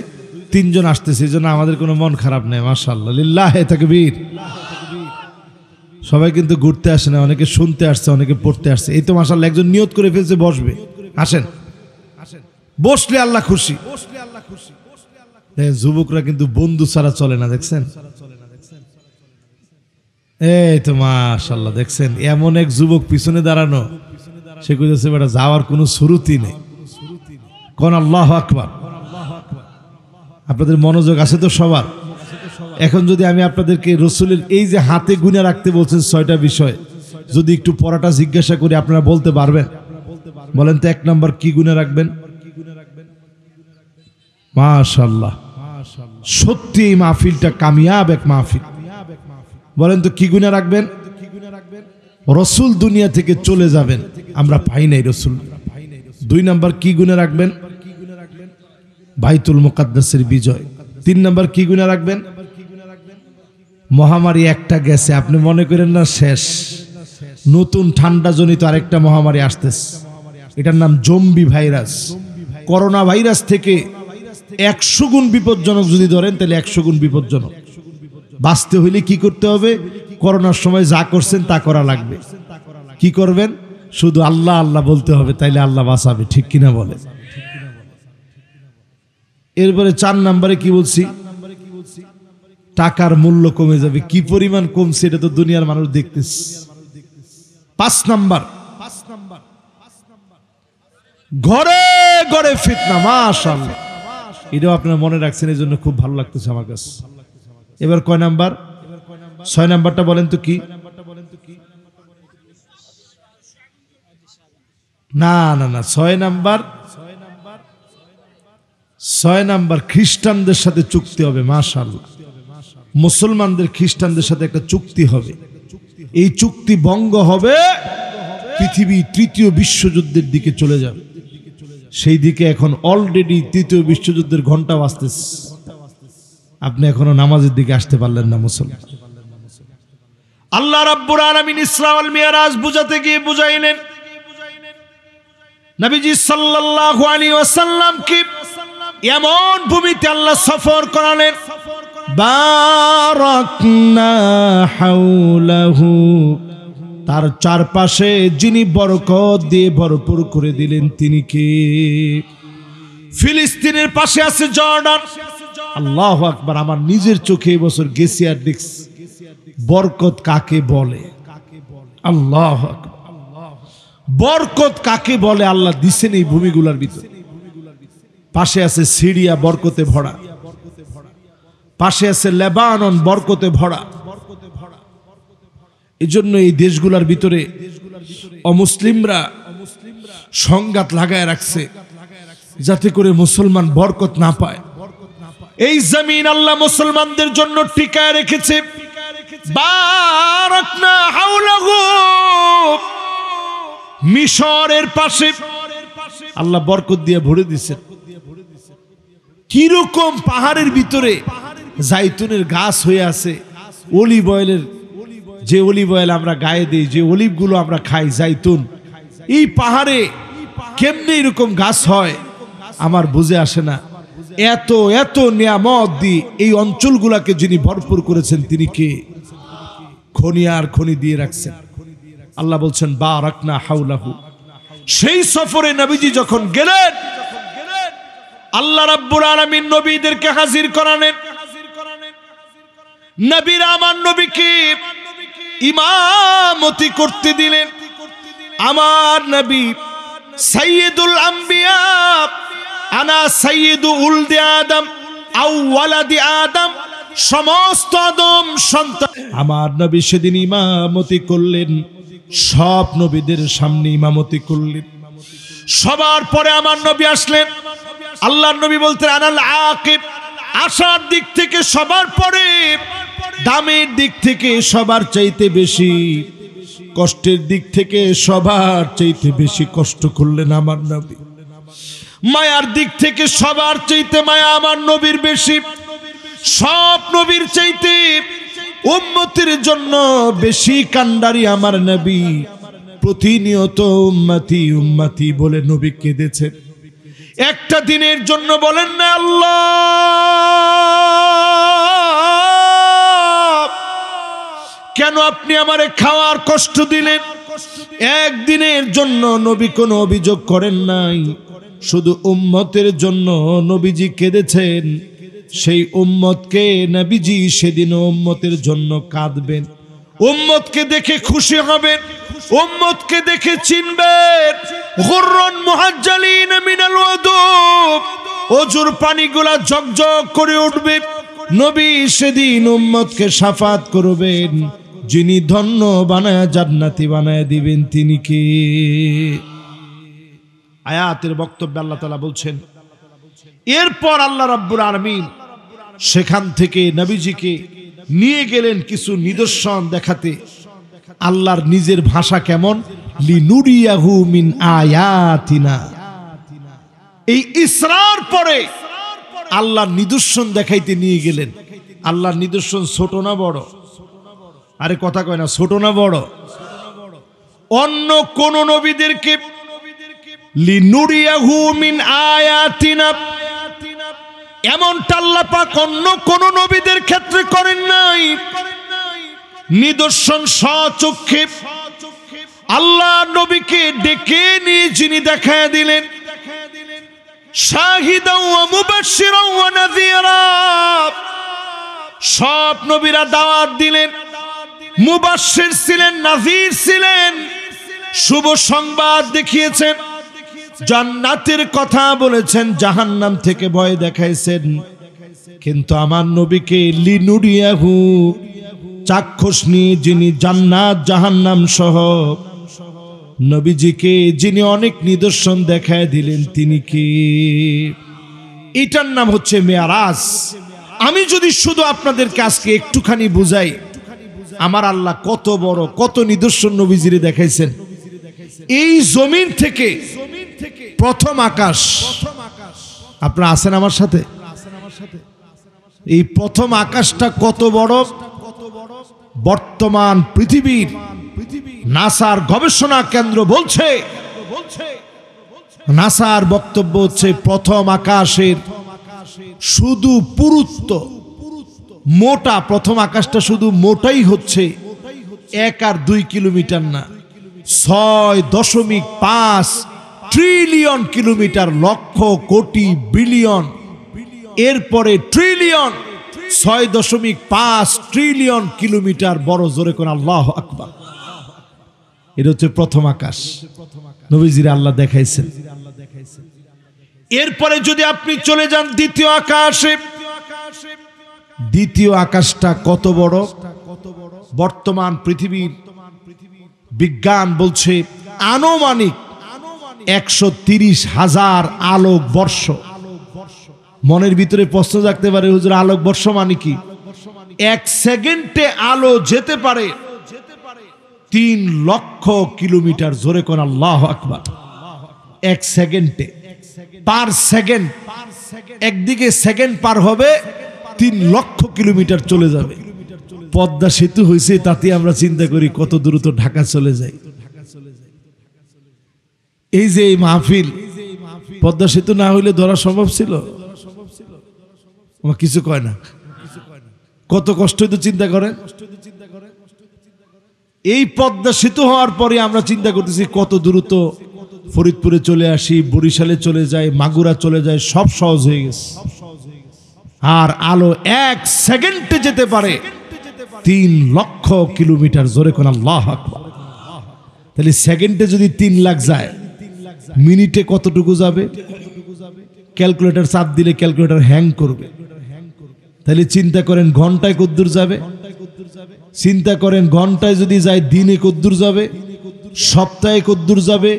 3 জন আসতেছে, এই জন্য আমাদের কোনো মন খারাপ নেই। মাশাআল্লাহ, লিল্লাহে তাকবীর। সবাই কিন্তু ঘুরতে আসে না, অনেকে শুনতে আসছে, অনেকে পড়তে আসছে। এই তো মাশাআল্লাহ একজন নিয়ত করে ফেলছে বসবে। আসেন, বসলে আল্লাহ খুশি। যুবকরা কিন্তু বন্ধু ছাড়া চলে না, দেখছেন? এই তো মাশাআল্লাহ দেখছেন, এমন এক যুবক পিছনে দাঁড়ানো, সে কইতেছে বেটা যাওয়ার কোনো শুরুতি নেই। কোন আল্লাহু আকবার। আপনাদের মনোযোগ আছে তো সবার? এখন যদি আমি আপনাদেরকে রাসূলের এই যে হাতে গুনে রাখতে বলছেন 6টা বিষয়, যদি একটু পড়াটা জিজ্ঞাসা করি আপনারা বলতে পারবেন? বলেন তো 1 নাম্বার কি গুনে রাখবেন? মাশাআল্লাহ, সত্যি এই মাহফিলটা কামিয়াব এক মাহফিল। বলেন তো কি গুনে রাখবেন? রাসূল দুনিয়া থেকে চলে যাবেন, আমরা পাই নাই রাসূল। 2 নাম্বার কি গুনে রাখবেন? বাইতুল মুকাদ্দাসের বিজয়। 3 নাম্বার কি গুনে রাখবেন? মহামারী একটা গেছে, আপনি মনে করেন না শেষ, নতুন ঠান্ডা জনিত আরেকটা মহামারী আসতেছে, এটার নাম জম্বি ভাইরাস। করোনা ভাইরাস থেকে 100 গুণ বিপজ্জনক যদি ধরেন, তাহলে 100 গুণ বিপজ্জনক। বাঁচতে হইলে কি করতে হবে? করোনার সময় যা করছেন তা করা লাগবে। কি করবেন? শুধু আল্লাহ আল্লাহ বলতে হবে, তাইলে আল্লাহ বাঁচাবে। ঠিক কিনা বলে? এরপরে 4 নম্বরে কি বলছি? টাকার মূল্য কমে যাবে। কি পরিমাণ কমছে এটা তো দুনিয়ার মানুষ দেখতেছে। 5 নাম্বার, ঘরে ঘরে ফিতনা। মাশাআল্লাহ, এটাও আপনারা মনে রাখছেন, এই জন্য খুব ভালো লাগতেছে আমার কাছে। এবার কয় নাম্বার? 6 নাম্বারটা বলেন তো কি? না না না, 6 নাম্বার খ্রিস্টানদের সাথে চুক্তি হবে। মাশাআল্লাহ, মুসলমানদের খ্রিস্টানদের সাথে একটা চুক্তি হবে। এই চুক্তি ভঙ্গ হবে, পৃথিবী 3য় বিশ্বযুদ্ধের দিকে চলে যাবে। সেই দিকে এখন অলরেডি 3য় বিশ্বযুদ্ধের ঘন্টা বাজতেছে। আপনি এখনো নামাজের দিকে আসতে পারলেন না মুসলমান। আল্লাহ রাব্বুল আলামিন ইসরা ওয়াল মিরাজ বুঝাতে গিয়ে বুঝাইলেন, নবীজি সাল্লাল্লাহু আলাইহি ওয়াসাল্লাম কি এমন ভূমিতে আল্লাহ সফর করালেন, বারাকনা হাওলাহু, তার চারপাশে যিনি বরকত দিয়ে ভরপুর করে দিলেন তিনি কে? ফিলিস্তিনের পাশে আছে জর্ডান। আল্লাহু আকবার। আমার নিজের চোখে এই বছর গেছি আর দেখছি বরকত কাকে বলে। আল্লাহু আকবার। বরকত কাকে বলে আল্লাহ দিছেন এই ভূমিগুলোর ভিতরে। পাশে আছে সিরিয়া, বরকতে ভরা। পাশে আছে লেবানন, বরকতে ভরা। এই জন্য এই দেশগুলোর ভিতরে অমুসলিমরা সংঘাত লাগায় রাখছে, যাতে করে মুসলমান বরকত না পায়। এই জমিন আল্লাহ মুসলমানদের জন্য টিকায় রেখেছে। বারাকনা হাওলাহু, মিশরের পাশে আল্লাহ বরকত দিয়ে ভরে দিয়েছেন। কিরকম পাহাড়ের ভিতরে জাইতুনের গাছ হয়ে আছে, অলিভ অয়েলের, যে অলিভ অয়েল আমরা গায়ে দিই, যে অলিভ গুলো আমরা খাই, জাইতুন, এই পাহাড়ে কেমনে এরকম গাছ হয় আমার বুঝে আসে না। এত এত নিয়ামত দিয়ে এই অঞ্চলগুলাকে যিনি ভরপুর করেছেন তিনি কে? খনি আর খনি দিয়ে রাখছেন। আল্লাহ বলছেন বারাকনা হাওলাহু। সেই সফরে নবীজি যখন গেলেন, আল্লাহ রাব্বুল আলামিন নবীদেরকে হাজির করালেন। নবীরা আমার নবীকে ইমামতি করতে দিলেন। আমার নবী সাইয়্যিদুল আম্বিয়া, আনা সাইয়্যিদু উলদি আদম আও ওয়ালাদি আদম, সমস্ত আদম সন্তান। আমার নবী সেদিন ইমামতি করলেন, সব নবীদের সামনে ইমামতি করলেন। সবার পরে আমার নবী আসলেন। আল্লাহর নবী বলতেন আনাল আকিব, আসার দিক থেকে সবার পরে, দামের দিক থেকে সবার চাইতে বেশি, কষ্টের দিক থেকে সবার চাইতে বেশি কষ্ট করলেন আমার নবী। মায়ার দিক থেকে সবার চাইতে মায়া আমার নবীর বেশি। সব নবীর চাইতে উম্মতের জন্য বেশি কান্ডারি আমার নবী। প্রতিনিয়ত উম্মতি উম্মতি বলে নবী কেঁদেছেন। একটা দিনের জন্য বলেন না আল্লাহ কেন আপনি আমারে খাওয়ার কষ্ট দিলেন? একদিনের জন্য নবী কোনো অভিযোগ করেন নাই, শুধু উম্মতের জন্য নবীজি কেঁদেছেন। সেই উম্মতকে নবীজি সেদিন উম্মতের জন্য কাঁদবেন। উম্মতকে দেখে খুশি হবেন, উম্মতকে দেখে চিনবেন। গুররান মুহাজ্জালিন মিনাল ওযু, ওযুর পানিগুলা ঝকঝক করে উঠবে। নবী সেদিন উম্মতকে শাফাত করবেন। যিনি ধন্য বানায়া জান্নাতি বানায়া দিবেন তিনি কে? আয়াতের বক্তব্যে আল্লাহ তাআলা বলছেন, এরপর আল্লাহ রাব্বুল আলামিন সেখান থেকে নবীজিকে নিয়ে গেলেন কিছু নিদর্শন দেখাতে। আল্লাহর নিজের ভাষা কেমন? লিনুরিয়াহু মিন আয়াতিনা। এই ইসরার পরে আল্লাহর নিদর্শন দেখাইতে নিয়ে গেলেন। আল্লাহর নিদর্শন ছোট না বড়? আরে কথা কয় না, ছোট না বড়? অন্য কোন নবীদেরকে লিনুরিয়াহু মিন আয়াতিনা এমনটা আল্লাহ পাক অন্য কোন নবীদের ক্ষেত্রে করেন নাই। নিদর্শন স্বচক্ষে আল্লাহ নবীকে ডেকে নিয়ে যিনি দেখায় দিলেন, শাহিদাও ওয়া মুবাশশিরাও ওয়া নাযীরা। সব নবীরা দাওয়াত দিলেন, মুবাশশির ছিলেন, নাযীর ছিলেন, শুভ সংবাদ দেখিয়েছেন, জান্নাতের কথা বলেছেন, জাহান্নাম থেকে ভয় দেখাইছেন। কিন্তু আমার নবীকে লিনুরিয়াহু চাক্ষুষ নিয়ে যিনি জান্নাত জাহান্নাম সহ নবীজিকে যিনি অনেক নিদর্শন দেখায় দিলেন তিনি কি? এটার নাম হচ্ছে মেরাজ। আমি যদি শুধু আপনাদেরকে আজকে একটুখানি বুঝাই, আমার আল্লাহ কত বড়, কত নিদর্শন নবীজিরে দেখাইছেন। এই জমিন থেকে প্রথম আকাশ, আপনারা আছেন আমার সাথে? এই প্রথম আকাশটা কত বড়? বর্তমান পৃথিবীর নাসার গবেষণা কেন্দ্র বলছে, নাসার বক্তব্য হচ্ছে প্রথম আকাশের শুধু পুরুত্ব মোটা, প্রথম আকাশটা শুধু মোটাই হচ্ছে 1 আর 2 কিলোমিটার না, 6.5 trillion kilometre, lakh crore billion, এরপরে ট্রিলিয়ন, 6.5 ট্রিলিয়ন কিলোমিটার বড়। জোরে কোন আল্লাহু আকবার। এটা হচ্ছে প্রথম আকাশ, নবীজির আল্লাহ দেখাইছেন। এরপরে যদি আপনি চলে যান দ্বিতীয় আকাশে, দ্বিতীয় আকাশটা কত বড়? বর্তমান পৃথিবীর বিজ্ঞান বলছে আনুমানিক 130,000 আলোক বর্ষ। মনের ভিতরে প্রশ্ন জাগতে পারে, হুজুর আলোক বর্ষ মানে কি? 1 সেকেন্ডে আলো যেতে পারে 3 লক্ষ কিলোমিটার। জোরে কোন আল্লাহু আকবার। 1 সেকেন্ডে, পার সেকেন্ড, একদিকে সেকেন্ড পার হবে 3 লক্ষ কিলোমিটার চলে যাবে। পদ্মা সেতু হয়েছে, তাতে আমরা চিন্তা করি কত দ্রুত ঢাকা চলে যায়। এই যে এই মাহফিল, পদ্মা সেতু না হইলে ধরা সম্ভব ছিল? কিছু কয় না, কত কষ্ট হইতো চিন্তা করেন। এই পদ্মা সেতু হওয়ার পরে আমরা চিন্তা করতেছি কত দ্রুত ফরিদপুরে চলে আসি, বরিশালে চলে যায়, মাগুরা চলে যায়, সব সহজ হয়ে গেছে। আর আলো 1 সেকেন্ডে যেতে পারে 3 লক্ষ কিলোমিটার। জোরে কোন আল্লাহু আকবার। তাহলে সেকেন্ডে যদি 3 লাখ যায়, মিনিটে কতটুকু যাবে? ক্যালকুলেটর চাপ দিলে ক্যালকুলেটর হ্যাং করবে। তাহলে চিন্তা করেন ঘন্টায় কতদূর যাবে? চিন্তা করেন ঘন্টায় যদি যায় দিনে কতদূর যাবে, সপ্তাহে কতদূর যাবে,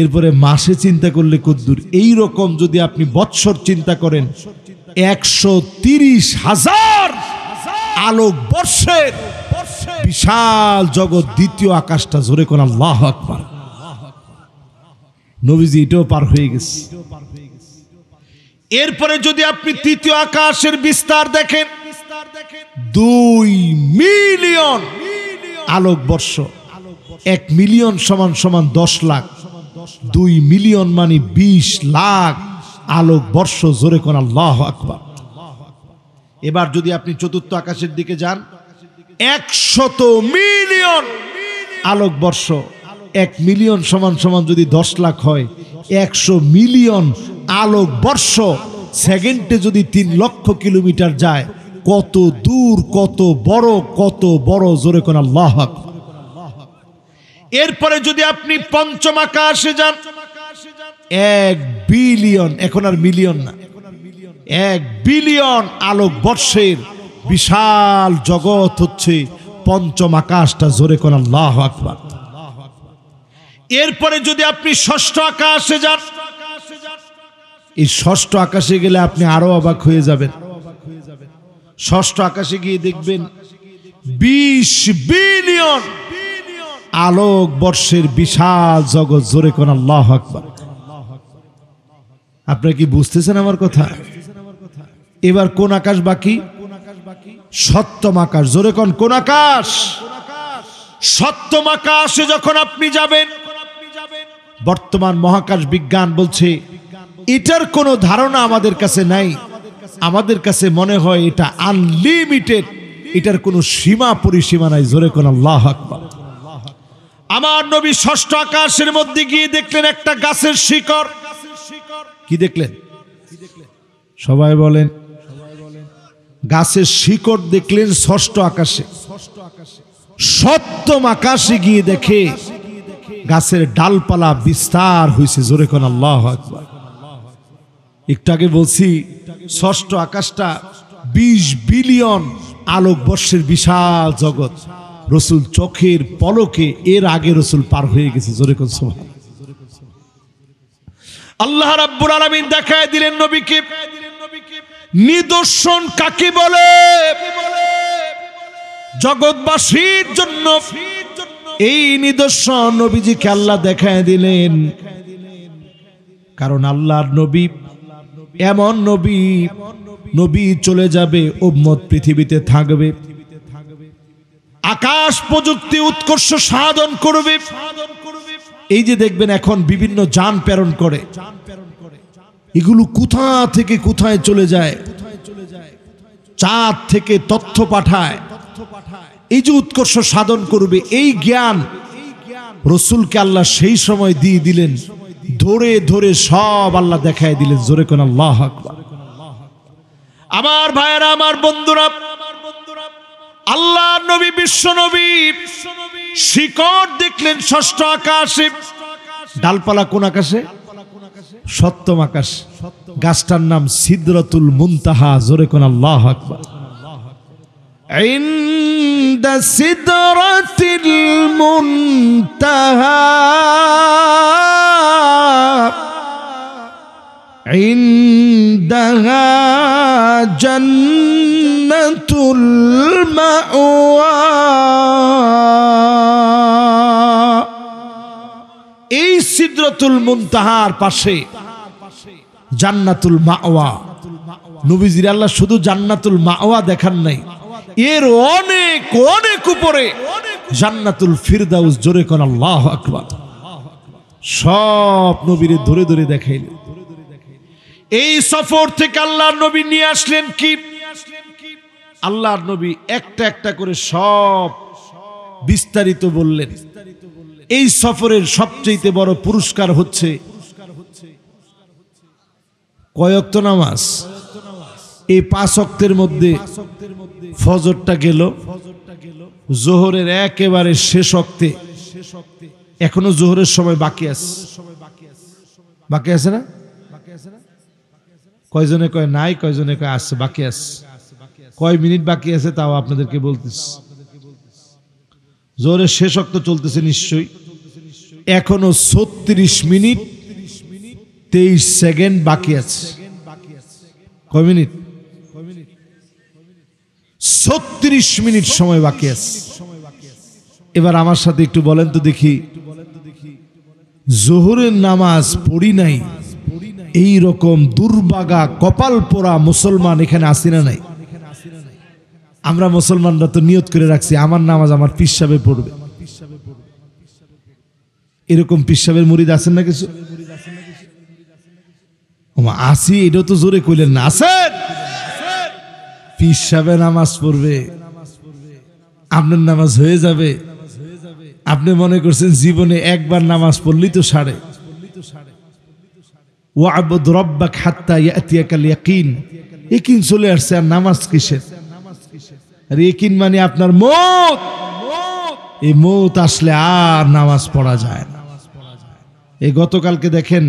এরপরে মাসে চিন্তা করলে কতদূর। এই রকম যদি আপনি বৎসর চিন্তা করেন, 130,000 আলোক বর্ষের বিশাল জগৎ, দ্বিতীয় আকাশটা। জোরে কোন আল্লাহু আকবার। নবীজি এটাও পার হয়ে গেছে। এরপরে যদি আপনি তৃতীয় আকাশের বিস্তার দেখেন, 2 মিলিয়ন আলোক বর্ষ। 1 মিলিয়ন সমান সমান 10 লাখ। 2 মিলিয়ন মানে 20 লাখ আলোক বর্ষ। জোরে কোন আল্লাহু আকবার। এবার যদি আপনি চতুর্থ আকাশের দিকে যান, 100 মিলিয়ন আলোক বর্ষ। 1 মিলিয়ন সমান সমান যদি 10 লাখ হয়, 100 মিলিয়ন আলোক বর্ষ। সেকেন্ডে যদি 3 লক্ষ কিলোমিটার যায়, কত দূর, কত বড়। জোরে কোন আল্লাহু আকবার। এরপরে যদি আপনি পঞ্চম আকাশে যান, 1 বিলিয়ন, এখন আর মিলিয়ন না, 1 বিলিয়ন আলোক বর্ষের বিশাল জগৎ হচ্ছে পঞ্চম আকাশটা। জোরে কোন আল্লাহু আকবার। এরপরে যদি আপনি ষষ্ঠ আকাশে যান, এই ষষ্ঠ আকাশে গেলে আপনি আরো অবাক হয়ে যাবেন। ষষ্ঠ আকাশে গিয়ে দেখবেন 20 বিলিয়ন আলোক বর্ষের বিশাল জগৎ। জোরে কোন আল্লাহু আকবার। আপনারা কি বুঝতেছেন আমার কথা? এবার কোন আকাশ বাকি? সপ্তম আকাশ। জোরে কোন আকাশ? সপ্তম আকাশে যখন আপনি যাবেন, বর্তমান মহাকাশ বিজ্ঞান বলছে এটার কোনো ধারণা আমাদের কাছে নাই। আমাদের কাছে মনে হয় এটা আনলিমিটেড, এটার কোনো সীমা পরিসীমা নাই। জোরে কোন আল্লাহু আকবার। আমার নবী ষষ্ঠ আকাশের মধ্যে গিয়ে দেখলেন একটা গাছের শিকড়। কি দেখলেন? সবাই বলেন। গাছের শিকড় দেখলেন ষষ্ঠ আকাশে। সপ্তম আকাশে গিয়ে দেখে গাছের ডালপালা বিস্তার হয়েছে। জোরে কোন আল্লাহু আকবার। একটু আগে বলছি ষষ্ঠ আকাশটা 20 বিলিয়ন আলোক বর্ষের বিশাল জগৎ। রসুল চোখের পলকে এর আগে রসুল পার হয়ে গেছে। জোরে কোন সুবহান। আল্লাহ রাব্বুল আলামিন দেখায় দিলেন নবীকে নিদর্শন কাকে বলে। জগৎবাসীর জন্য এই নিদর্শন নবীজিকে আল্লাহ দেখায় দিলেন। কারণ আল্লাহর নবী এমন নবী চলে যাবে, উম্মত পৃথিবীতে থাকবে, আকাশ প্রযুক্তি উৎকর্ষ সাধন করবে। এই যে দেখবেন এখন বিভিন্ন যান প্রেরণ করে, এগুলো কোথা থেকে কোথায় চলে যায়, চাঁদ থেকে তথ্য পাঠায়। এই যে উৎকর্ষ সাধন করবে, এই জ্ঞান রসুলকে আল্লাহ সেই সময় দিয়ে দিলেন। ধরে ধরে সব আল্লাহ দেখায় দিলেন। জোরে কোন আল্লাহু আকবার। আমার ভাইয়েরা, আমার বন্ধুরা, আল্লাহর নবী বিশ্ব নবী শিকড় দেখলেন ষষ্ঠ আকাশে। ডালপালা কোন আকাশে? সপ্তম আকাশ। গাছটার নাম সিদরাতুল মুনতাহা। জোরে কোন আল্লাহু আকবার। ইনদা সিদরাতিল মুনতাহা ইনদাহা জান্নাতুল মাওয়া। এই সিদরাতুল মুনতাহার পাশে জান্নাতুল মাওয়া। নবীজির আল্লাহ শুধু জান্নাতুল মাওয়া দেখান নাই, এর অনেক অনেক উপরে জান্নাতুল ফিরদাউস। জোরে কোন আল্লাহু আকবার। সব নবীরে ধরে ধরে দেখাইলেন। এই সফর থেকে আল্লাহর নবী নিয়ে আসলেন কি? আল্লাহর নবী একটা একটা করে সব বিস্তারিত বললেন। এই সফরের সবচেয়ে বড় পুরস্কার হচ্ছে কয় ওয়াক্ত নামাজ? এই 5 ওয়াক্তের মধ্যে ফজরটা গেল, জোহরের একেবারে শেষ ওয়াক্তে এখনো জোহরের সময় বাকি আছে, বাকি আছে না? কয়জনে কয় নাই, কয়জনে কয় আছে, বাকি আছে। কয় মিনিট বাকি আছে তাও আপনাদেরকে বলতেছি। জোহরের শেষ ওয়াক্ত চলতেছে নিশ্চয়ই, এখনো 36 মিনিট 23 সেকেন্ড বাকি আছে। কয় মিনিট? 36 মিনিট সময় বাকি আছে। এবার আমার সাথে একটু বলেন তো দেখি, জোহরের নামাজ পড়ি নাই এই রকম দুর্ভাগা কপাল পোড়া মুসলমান এখানে আসি না নাই? আমরা মুসলমানরা তো নিয়ত করে রাখছি আমার নামাজ আমার পীর সাহেবে পড়বে। এরকম পীর সাহেবের মুরিদ আছেন না কিছু? আসি, এটাও তো জোরে কইলেন না। আছেন? পীর সাহেবে নামাজ পড়বে, আপনার নামাজ হয়ে যাবে। আপনি মনে করছেন জীবনে একবার নামাজ পড়লেই তো সারে। ওয়াবুদ রাব্বাক হাত্তা ইয়াতিয়াকাল ইয়াকিন, ইয়াকিন চলে আসছে, আর নামাজ কিসের? আর ইয়াকিন মানে আপনার মওত। এই মওত আসলে আর নামাজ পড়া যায় না। এই গতকালকে দেখেন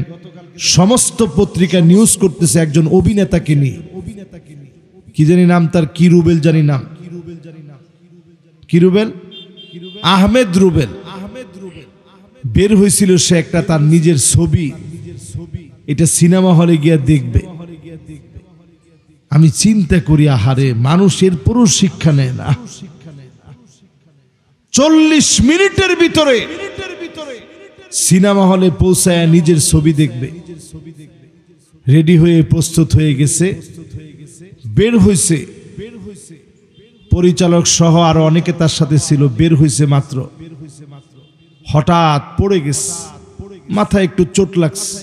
সমস্ত পত্রিকা নিউজ করতেছে একজন অভিনেতাকে নিয়ে, কি জানি নাম তার, কি রুবেল জানি নাম, কি রুবেল, আহমেদ রুবেল। বের হয়েছিল সে একটা তার নিজের ছবি, এটা সিনেমা হলে গিয়া দেখবে। আমি চিন্তা করি আহারে, মানুষের পুরো শিক্ষা নেয় না। 40 মিনিটের ভিতরে সিনেমা হলে পৌঁছায় নিজের ছবি দেখবে। রেডি হয়ে প্রস্তুত হয়ে গেছে, বের হয়েছে, পরিচালক সহ আরো অনেকে তার সাথে ছিল। বের হয়েছে মাত্র, হঠাৎ পড়ে গেছে, মাথায় একটু চোট লাগছে,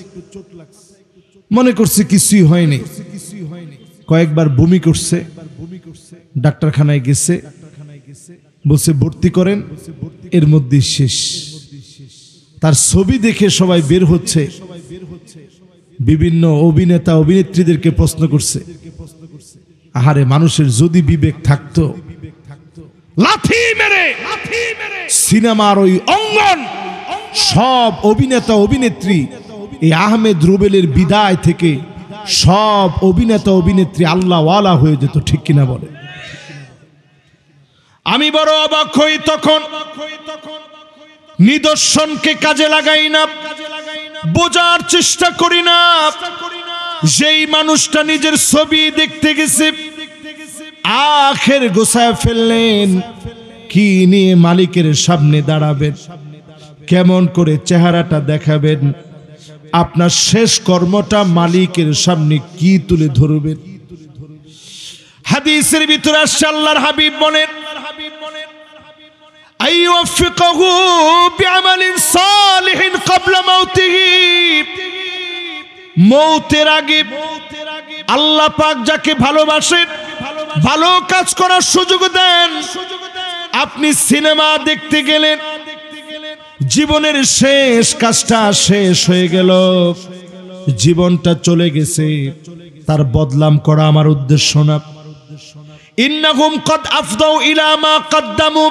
মনে করছে কিছুই হয়নি। কয়েকবার বমি করছে, ডাক্তারখানায় গেছে, বলছে ভর্তি করেন, এর মধ্যে শেষ। তার ছবি দেখে সবাই বের হচ্ছে, বিভিন্ন অভিনেতা অভিনেত্রীদেরকে প্রশ্ন করছে। আহারে, মানুষের যদি বিবেক থাকতো, লাথি মেরে সিনেমার ওই অঙ্গন সব অভিনেতা অভিনেত্রী, এই আহমেদ রুবেলের বিদায় থেকে সব অভিনেতা অভিনেত্রী আল্লাহ ওয়ালা হয়ে যেত, ঠিক কিনা বলে? আমি বড় অবাক হই তখন, নিদর্শনকে কাজে লাগাই না, বোঝার চেষ্টা করি না। যেই মানুষটা নিজের ছবি দেখতে গেছে, আখের গোছায় ফেললেন, কি নিয়ে মালিকের সামনে দাঁড়াবেন, কেমন করে চেহারাটা দেখাবেন, আপনার শেষ কর্মটা মালিকের সামনে কি তুলে ধরবেন। হাদিসের ভিতরে আসছে, আল্লাহর হাবিব বলেন, আইওয়াফিকহু বিআমালিন সালিহিন ক্বাবলা মাউতিহি, মওতের আগে আল্লাহ পাক যাকে ভালোবাসেন ভালো কাজ করার সুযোগ দেন। আপনি সিনেমা দেখতে গেলেন, জীবনের শেষ কাজটা শেষ হয়ে গেল, জীবনটা চলে গেছে, তার বদলাম করা আমার উদ্দেশ্য না। ইন্নাহুম কদ আফদাউ ইলা মা কদ্দামু,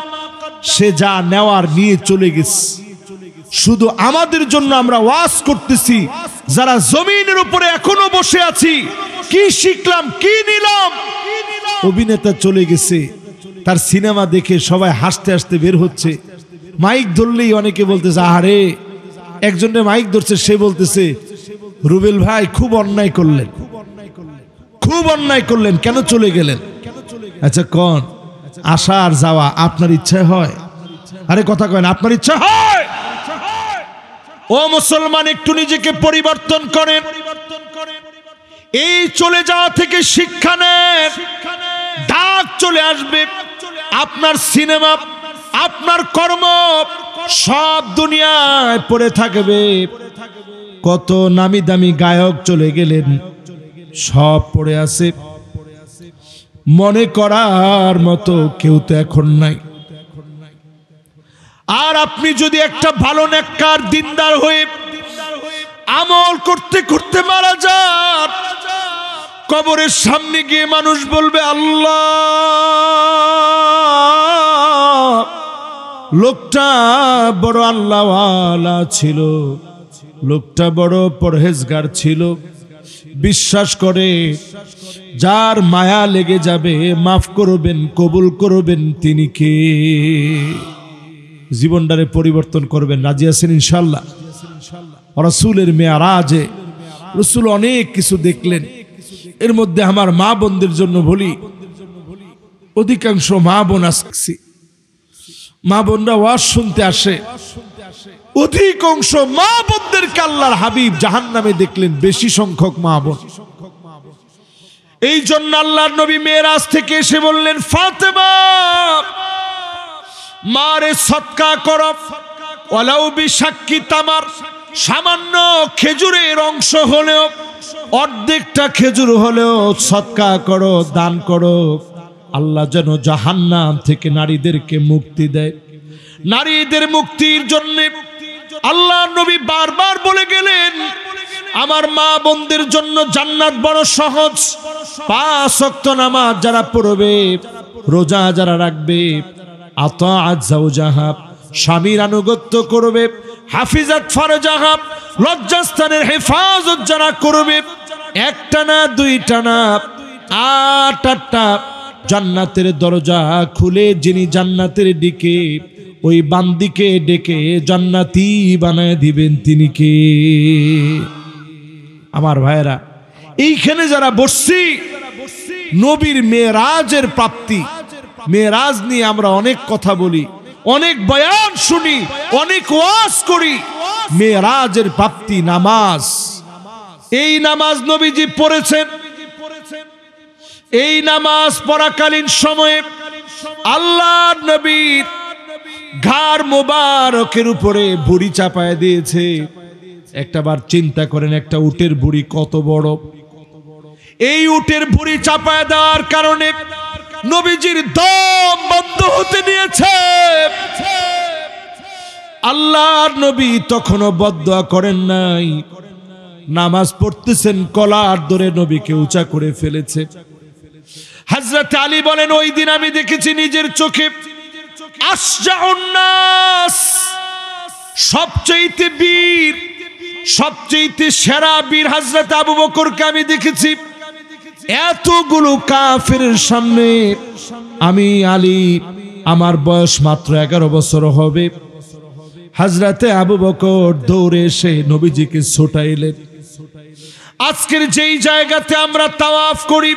সে যা নেওয়ার নিয়ে চলে গেছে। শুধু আমাদের জন্য আমরা ওয়াজ করতেছি, যারা জমিনের উপরে এখনো বসে আছি, কি শিখলাম, কি নিলাম। অভিনেতা চলে গেছে, তার সিনেমা দেখে সবাই হাসতে হাসতে বের হচ্ছে। মাইক ধরলেই অনেকে বলতেছে, আহারে, একজনের মাইক ধরছে, সে বলতেছে, রুবেল ভাই খুব অন্যায় করলেন, খুব অন্যায় করলেন, কেন চলে গেলেন? আচ্ছা কোন আসা আর যাওয়া আপনার ইচ্ছা হয়? আরে কথা কয় না, আপনার ইচ্ছা হয়? ও মুসলমান, একটু নিজেকে পরিবর্তন করেন। এই চলে যাওয়া থেকে শিক্ষা নেন, ডাক চলে আসবে। আপনার সিনেমা, আপনার কর্ম সব দুনিয়ায় পড়ে থাকবে। কত নামি দামি গায়ক চলে গেলেন, সব পড়ে আছে, মনে করার মতো কেউ তো এখন নাই। আর আপনি যদি একটা ভালো নেককার দিনদার হয়ে আমল করতে করতে মারা যান, কবরের সামনে গিয়ে মানুষ বলবে আল্লাহ, লোকটা বড় আল্লাহওয়ালা ছিল, লোকটা বড় পরহেজগার ছিল, বিশ্বাস করে, যার মায়া লেগে যাবে মাফ করবেন, কবুল করবেন, তিনি কে? জীবনটারে পরিবর্তন করবেন। রাজি আছেন ইনশাআল্লাহ? রাসূলের মেরাজে রাসূল অনেক কিছু দেখলেন। এর মধ্যে আমার মা বোনদের জন্য বলি, অধিকাংশ মা বোন আসছে, মা বোনরা ওয়াজ শুনতে আসে, অধিকাংশ মা বোনদেরকে আল্লাহর হাবিব জাহান্নামে দেখলেন, বেশি সংখ্যক মা বোন। এই জন্য আল্লাহর নবী মেরাজ থেকে এসে বললেন, ফাতেমা, মারে সদকা করো, ওয়ালাউ বিশাক্কি তামার, সামান্য খেজুরের অংশ হলেও, অর্ধেকটা খেজুর হলেও সদকা করো, দান করো। আল্লাহ যেন জাহান্নাম থেকে নারীদেরকে মুক্তি দেয়। নারীদের মুক্তির জন্য আল্লাহ নবী বারবার বলে গেলেন, আমার মা বোনদের জন্য জান্নাত বড় সহজ। 5 ওয়াক্ত নামাজ যারা পড়বে, রোজা যারা রাখবে, আতাআত যাওজাহা, স্বামীর আনুগত্য করবে, হাফিজাত ফারজাহা, লজ্জাস্থানের হেফাজত যারা করবে, একটা না দুইটা না 8টা জান্নাতের দরজা খুলে যিনি জান্নাতের দিকে ওই বান্দিকে ডেকে জান্নাতি বানায় দিবেন, তিনি কে? আমার ভাইরা, এইখানে যারা বসছি, নবীর মেরাজের প্রাপ্তি, মেরাজ নিয়ে আমরা অনেক কথা বলি, অনেক বয়ান শুনি, অনেক ওয়াজ করি। মেরাজের প্রাপ্তি নামাজ। এই নামাজ নবীজি পড়েছেন। এই নামাজ পড়াকালীন সময়ে আল্লাহ নবীর ঘাড় মোবারকের উপরে বুড়ি চাপায় দিয়েছে। একটাবার চিন্তা করেন, একটা উটের বুড়ি কত বড়। এই উটের বুড়ি চাপায় দেওয়ার কারণে নবীজির দম বন্ধ হতে নিয়েছে। আল্লাহর নবী তখনও বদদুয়া করেন নাই, নামাজ পড়তেছেন, কলার ধরে নবীকে উঁচা করে ফেলেছে। হযরত আলী বলেন, ওই দিন আমি দেখেছি নিজের চোখে, আশজাউন নাস, সবচেয়ে বীর, সবচেয়ে সেরা বীর হযরত আবু বকরকে আমি দেখেছি। এতগুলো কাফেরের সামনে আমি আলী, আমার বয়স মাত্র 11 বছর হবে। হযরতে আবু বকর দৌড়ে এসে নবীজিকে ছোটাইলেন। আজকের যেই জায়গাতে আমরা তাওয়াফ করি,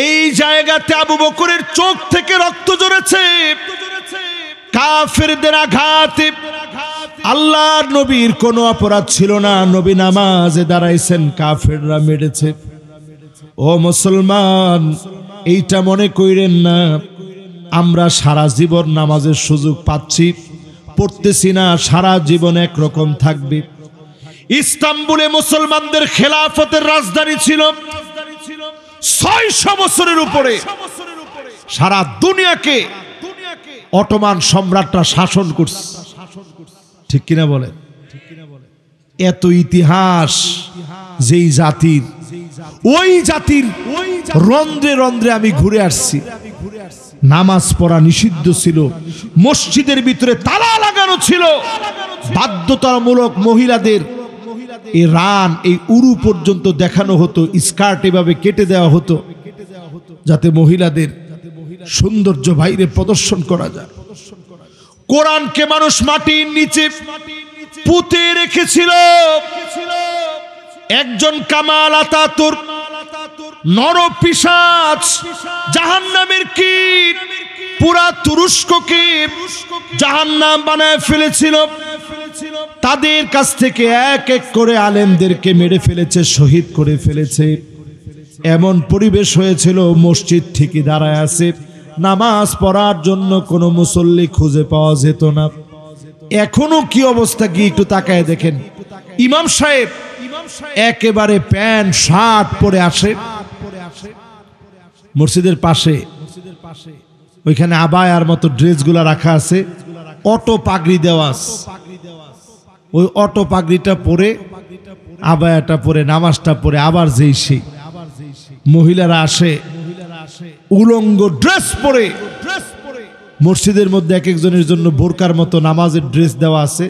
এই জায়গাতে আবু বকরের চোখ থেকে রক্ত ঝরেছে কাফেরদের আঘাতে। আল্লাহর নবীর কোনো অপরাধ ছিল না, নবী নামাজে দাঁড়াইছেন, কাফেররা মেরেছে। ও মুসলমান, এইটা মনে কইরেন না আমরা সারা জীবন নামাজের সুযোগ পাচ্ছি, পড়তেছি না, সারা জীবন একরকম থাকবে। ইস্তাম্বুলে মুসলমানদের খেলাফতের রাজধানী ছিল 600 বছরের উপরে। সারা দুনিয়াকে অটোমান সম্রাটরা শাসন করছে, ঠিক কিনা বলে? এত ইতিহাস যেই জাতির, ওই জাতির রন্ধ্রে রন্ধ্রে আমি ঘুরে আসছি। নামাজ পড়া নিষিদ্ধ ছিল, মসজিদের ভিতরে তালা লাগানো ছিল, বাধ্যতামূলক মহিলাদের এই রান, এই উরু পর্যন্ত দেখানো হতো, স্কার্ট এভাবে কেটে দেওয়া হতো যাতে মহিলাদের সৌন্দর্য বাইরে প্রদর্শন করা যায়। কোরআনকে মানুষ মাটির নিচে পুঁতে রেখেছিল। একজন কামাল আতাতুর্ক নরপিশাচ, জাহান্নামের কীট, পুরা তুরস্ককে জাহান্নাম বানায় ফেলেছিল। তাদের কাছ থেকে এক এক করে আলেমদেরকে মেরে ফেলেছে, শহীদ করে ফেলেছে। এমন পরিবেশ হয়েছিল, মসজিদ ঠিকই দাঁড়ায় আছে, নামাজ পড়ার জন্য কোনো মুসল্লি খুঁজে পাওয়া যেত না। এখনো কি অবস্থা কি একটু তাকায় দেখেন। ইমাম সাহেব একেবারে প্যান্ট শার্ট পরে আসে মসজিদের পাশে, ওইখানে আবায়ার মতো ড্রেসগুলা রাখা আছে, অটো পাগড়ি দেওয়া আছে। ওই অটো পাগড়িটা পরে আবায়াটা পরে নামাজটা পরে আবার যেই সেই মহিলারা আসে উলঙ্গ ড্রেস পরে। মসজিদের মধ্যে এক একজনের জন্য বোরকার মতো নামাজের ড্রেস দেওয়া আছে,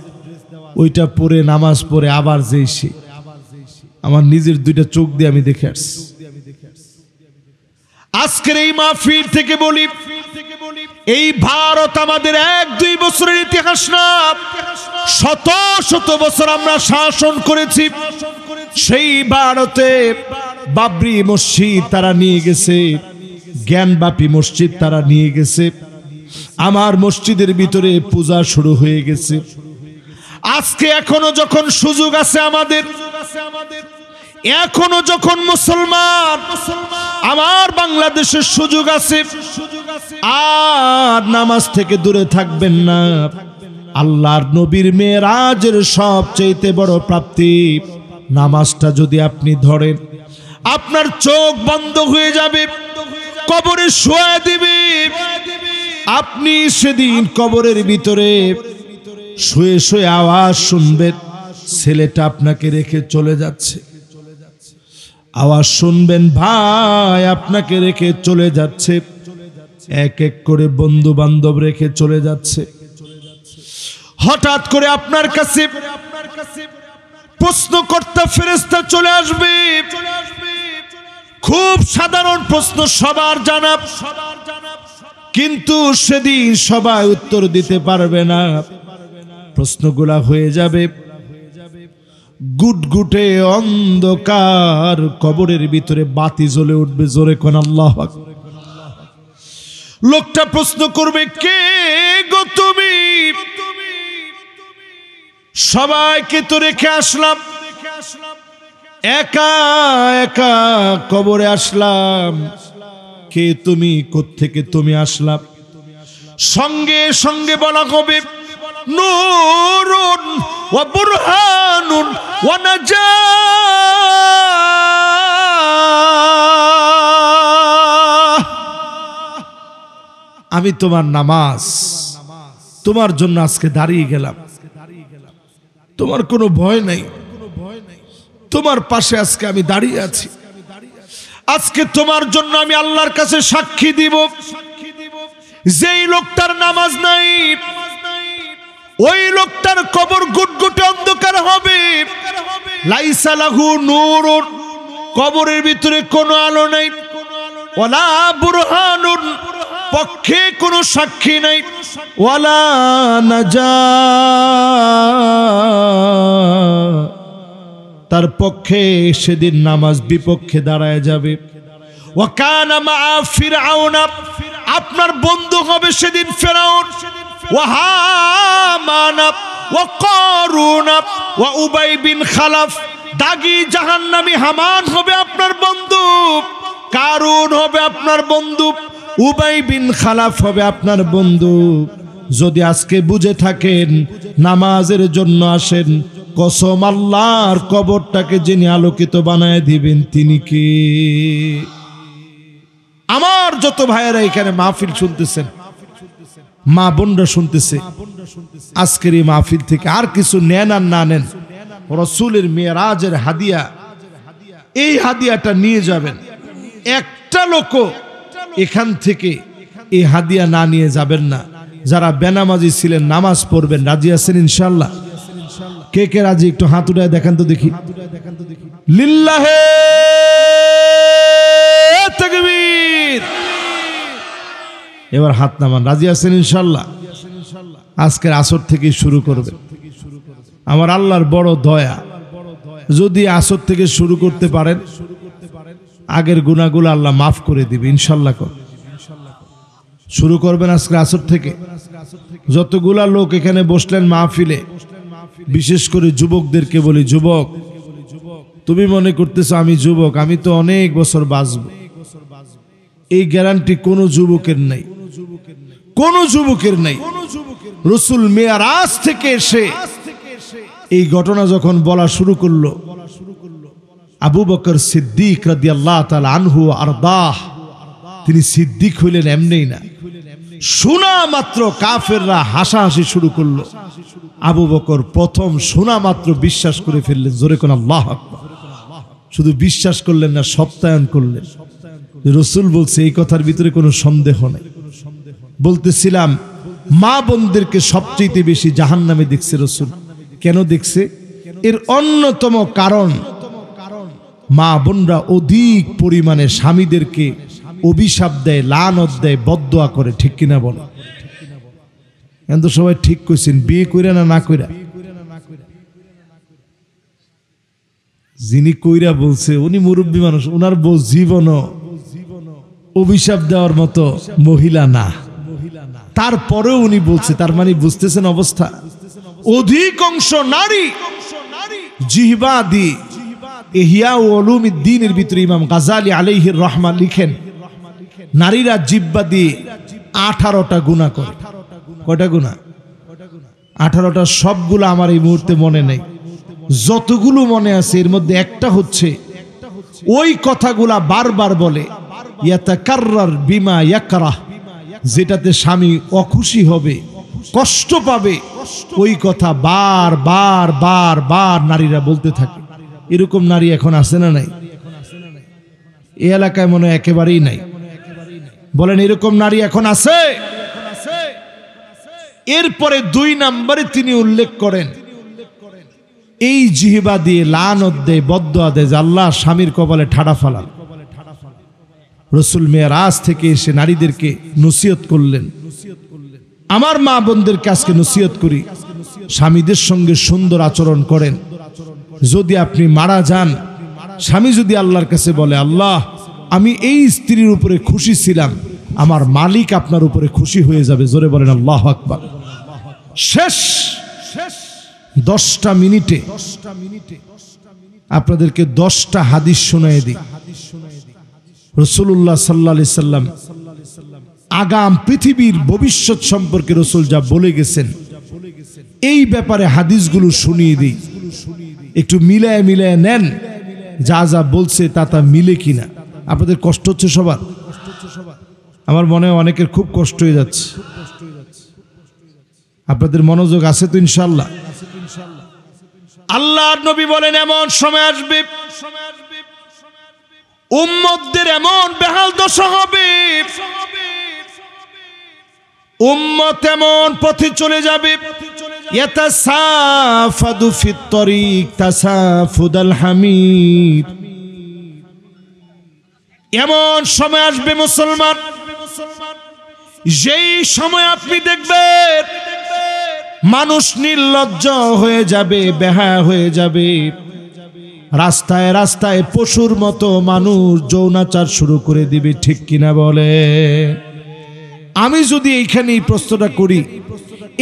ওইটা পরে নামাজ পড়ে আবার যেই সে। আমার নিজের দুইটা চোখ দিয়ে আমি দেখে আসছি। আজকের এই মাহফিল থেকে বলি, এই ভারত আমাদের 1-2 বছরের ইতিহাস না, শত শত বছর আমরা শাসন করেছি। সেই ভারতে বাবরি মসজিদ তারা নিয়ে গেছে, জ্ঞানবাপী মসজিদ তারা নিয়ে গেছে, আমার মসজিদের ভিতরে পূজা শুরু হয়ে গেছে। আজকে এখনো যখন সুযোগ আছে আমাদের, এখনো যখন মুসলমান আমার বাংলাদেশের সুযোগ আছে, আর নামাজ থেকে দূরে থাকবেন না। আল্লাহর নবীর মেরাজের সবচেয়ে বড় প্রাপ্তি নামাজটা যদি আপনি ধরেন, আপনার চোখ বন্ধ হয়ে যাবে, কবরে শোয়া দিবে। আপনি সেদিন কবরের ভিতরে শুয়ে শুয়ে আওয়াজ শুনবেন, ছেলেটা আপনাকে রেখে চলে যাচ্ছে। আওয়াজ শুনবেন, ভাই আপনাকে রেখে চলে যাচ্ছে। এক এক করে বন্ধু বান্ধব রেখে চলে যাচ্ছে। হঠাৎ করে আপনার কাছে প্রশ্নকর্তা ফেরেশতা চলে আসবে। খুব সাধারণ প্রশ্ন, সবার জানা, কিন্তু সেদিন সবাই উত্তর দিতে পারবে না। প্রশ্নগুলা হয়ে যাবে গুটগুটে অন্ধকার, কবরের ভিতরে বাতি জ্বলে উঠবে। জোরে কোন আল্লাহু আকবার। লোকটা প্রশ্ন করবে, কে গো তুমি? সবাইকে তো রেখে আসলাম, একা একা কবরে আসলাম, কে তুমি? কোত্থেকে তুমি আসলাম? সঙ্গে সঙ্গে বলা হবে, নূরুন ওয়া বুরহানুন ওয়া নাজাহ। আমি তোমার নামাজ, তোমার জন্য আজকে দাঁড়িয়ে গেলাম। তোমার কোনো ভয় নাই, তোমার পাশে আজকে আমি দাঁড়িয়ে আছি। আজকে তোমার জন্য আমি আল্লাহর কাছে সাক্ষী দিব, যেই লোকটার নামাজ নাই ওই লোকটার কবর গুটগুটে অন্ধকার হবে। লাইসা লাহু নূরুন, কবরের ভিতরে কোনো আলো নাই, ওয়ালা বুরহানুন, পক্ষে কোনো সাক্ষী নাই, ওয়ালা নাজাহ, তার পক্ষে সেদিন নামাজ বিপক্ষে দাঁড়ায় যাবে। ওয়া কানা মা ফিরআউনা, আপনার বন্ধু হবে সেদিন ফিরআউন, ওয়া হামান ওয়া কারুন ওয়া উবাই বিন খালাফ। দাগী জাহান্নামী হামান হবে আপনার বন্ধু, কারুন হবে আপনার বন্ধু, উবাই বিন খালাফ হবে আপনার বন্ধু। যদি আজকে বুঝে থাকেন নামাজের জন্য আসেন, কসম আল্লাহর কবরটাকে যিনি আলোকিত বানায় দিবেন তিনি কে? আমার যত ভাইয়েরা এখানে মাহফিল শুনতেছেন, মা বোনরা শুনতেছে, আজকের এই মাহফিল থেকে আর কিছু নেন আর না নেন, রাসূলের মেরাজের হাদিয়া, এই হাদিয়াটা নিয়ে যাবেন। একটা লোক এখান থেকে এই হাদিয়া না নিয়ে যাবেন না। যারা বেনামাজি ছিলেন নামাজ পড়বেন, রাজি আছেন ইনশাআল্লাহ? কে কে রাজি? একটু হাত উঠায় দেখান তো দেখি। লিল্লাহে তাকবীর। এবার হাত নামান, রাজি আছেন ইনশাআল্লাহ? আজকের আসর থেকে শুরু করবেন। আমার আল্লাহর বড় দয়া, যদি আসর থেকে শুরু করতে পারেন আগের গুনাহগুলো আল্লাহ মাফ করে দিবে ইনশাআল্লাহ। শুরু করবেন আজকে আসর থেকে। যতগুলা লোক এখানে বসলেন মাহফিলে, বিশেষ করে যুবকদেরকে বলি, যুবক তুমি মনে করতেছো আমি যুবক, আমি তো অনেক বছর বাঁচবো, এই গ্যারান্টি কোনো যুবকের নাই, কোনো যুবকের নাই। রাসূল মেরাজ থেকে এসে এই ঘটনা যখন বলা শুরু করলো, আবু বকর সিদ্দিক রাদিয়াল্লাহু তাআলা আনহু আরদাহ, তিনি সিদ্দিক হইলেন এমনি না, শোনা মাত্র কাফেররা হাসাহাসি শুরু করলো। আবু বকর প্রথম শোনা মাত্র বিশ্বাস করে ফেললেন। জোরে কোন আল্লাহু আকবার। শুধু বিশ্বাস করলেন না, সত্যায়ন করলেন। রাসূল বলছে এই কথার ভিতরে কোনো সন্দেহ নেই। বলতেছিলাম মা বোনদেরকে সবচেয়ে বেশি জাহান্নামে দেখছে রাসূল। কেন দেখছে? এর অন্যতম কারণ মা বোনরা অধিক পরিমাণে স্বামীদেরকে অভিশাপ দেয়, লানত দেয়, বদদোয়া করে। ঠিক কিনা বলে? এখন তো সবাই ঠিক কইছেন, বিয়ে কইরা না কইরা? যিনি কইরা বলছে উনি মুরব্বী মানুষ, উনার বউ জীবনও অভিশাপ দেওয়ার মতো মহিলা না, তারপরেও উনি বলছে। তার মানে বুঝতেছেন অবস্থা। অধিকাংশ নারী জিহবা দিয়ে ইহয়া উলুমিদ্দিনের ভিতরে ইমাম গাজালি আলাইহির রহমা লিখেন, নারীরা জিহ্বা দিয়ে 18টা গুনাহ করে। কয়টা গুনাহ? 18টা। সবগুলো আমার এই মুহূর্তে মনে নেই। যতগুলো মনে আছে এর মধ্যে একটা হচ্ছে ওই কথাগুলা বারবার বলে, ইয়াতাকাররার বিমা ইয়াকরাহ, যেটাতে স্বামী অখুশি হবে, কষ্ট পাবে, ওই কথা বার বার বার বার নারীরা বলতে থাকে। এরকম নারী এখন আছে না নাই? এই এলাকায় মনে হয় একেবারেই নাই। বলেন এরকম নারী এখন আছে? এরপরে 2 নম্বরে তিনি উল্লেখ করেন এই জিহবা দিয়ে লানত দেয়, বদদোয়া দেয় যে আল্লাহ স্বামীর কপালে ঠাডা ফালান। রাসূল মেরাজ থেকে এসে নারীদেরকে নসিহত করলেন। আমার মা বোনদেরকে আজকে নসিহত করি, স্বামীদের সঙ্গে সুন্দর আচরণ করেন। যদি আপনি মারা যান, স্বামী যদি আল্লাহর কাছে বলে আল্লাহ আমি এই স্ত্রীর উপরে খুশি ছিলাম, আমার মালিক আপনার উপরে খুশি হয়ে যাবে। জোরে বলেন আল্লাহু আকবার। শেষ 10টা মিনিটে আপনাদেরকে 10টা হাদিস শোনায়ে দিই। রাসূলুল্লাহ সাল্লাল্লাহু আলাইহি সাল্লাম আগাম পৃথিবীর ভবিষ্যৎ সম্পর্কে রাসূল যা বলে গেছেন, এই ব্যাপারে হাদিসগুলো শুনিয়ে দিই। একটু মিলায় মিলায় নেন, যা যা বলছে তা মিলে কিনা। আপনাদের কষ্ট হচ্ছে সবার? আমার মনে হয় অনেকের খুব কষ্ট হয়ে যাচ্ছে। আপনাদের মনোযোগ আছে তো ইনশাআল্লাহ? আল্লাহর নবী বলেন এমন সময় আসবে উম্মতদের এমন বেহাল দশা হবে, উম্মত এমন পথে চলে যাবে ইয়াতাসাফাদু ফিত তরিক তাসাফুদাল হামির। এমন সময় আসবে মুসলমান, যেই সময় আপনি দেখবেন মানুষ নির্লজ্জ হয়ে যাবে, বেহায়া হয়ে যাবে। রাস্তায় রাস্তায় পশুর মতো মানুষ যৌনাচার শুরু করে দিবে। ঠিক কিনা বলে? আমি যদি এইখানে এই প্রশ্নটা করি,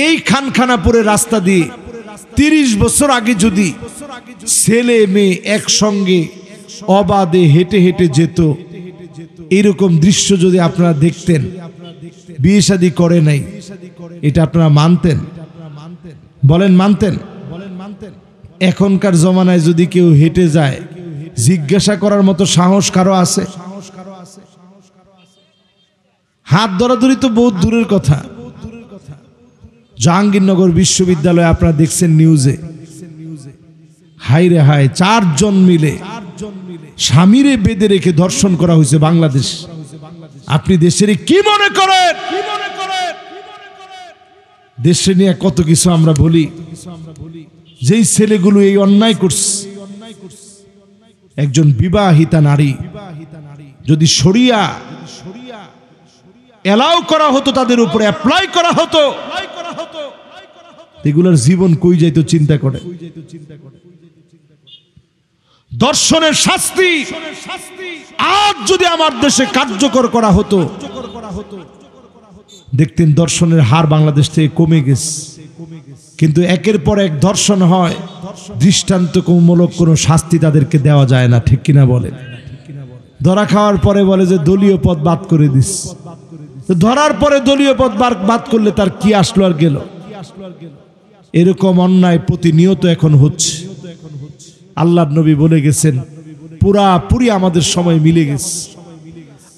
এই খানখানাপুরের রাস্তা দিয়ে 30 বছর আগে যদি ছেলে মেয়ে একসঙ্গে অবাধে হেঁটে হেঁটে যেত, এরকম দৃশ্য যদি আপনারা দেখতেন, বিয়ে শাদী করে নাই, এটা আপনারা মানতেন? বলেন মানতেন? এখনকার জমানায় যদি কেউ হেঁটে যায়, জিজ্ঞাসা করার মতো সাহস কারো আছে? হাত ধরাধরি তো বহুত দূরের কথা। জাহাঙ্গীরনগর বিশ্ববিদ্যালয়ে আপনারা দেখছেন নিউজে, হাই রে হাই, 4 জন মিলে স্বামীরে বেঁধে রেখে ধর্ষণ করা হয়েছে বাংলাদেশ। আপনি দেশের কি মনে করেন? দেশে নিয়ে কত কিছু আমরা বলি। যেই ছেলেগুলো এই অন্যায় করছে, একজন বিবাহিতা নারী যদি শরিয়া এলাও করা হতো, তাদের উপরে অ্যাপ্লাই করা হতো, এগুলোর জীবন কই যাইতো চিন্তা করে। দর্শনের শাস্তি আজ যদি আমার দেশে কার্যকর করা হতো, দেখতেন দর্শনের হার বাংলাদেশ থেকে কমে গেছে। কিন্তু একের পর এক ধর্ষণ হয়, দৃষ্টান্তমূলক কোনো শাস্তি তাদেরকে দেওয়া যায় না। ঠিক কিনা বলে? ধরা খাওয়ার পরে বলে যে দলীয় পদ বাদ করে দিস। ধরার পরে দলীয় পদ বাদ করলে তার কি আসলো আর গেল? এরকম অন্যায় প্রতিনিয়ত এখন হচ্ছে। আল্লাহর নবী বলে গেছেন, পুরাপুরি আমাদের সময় মিলে গেছে।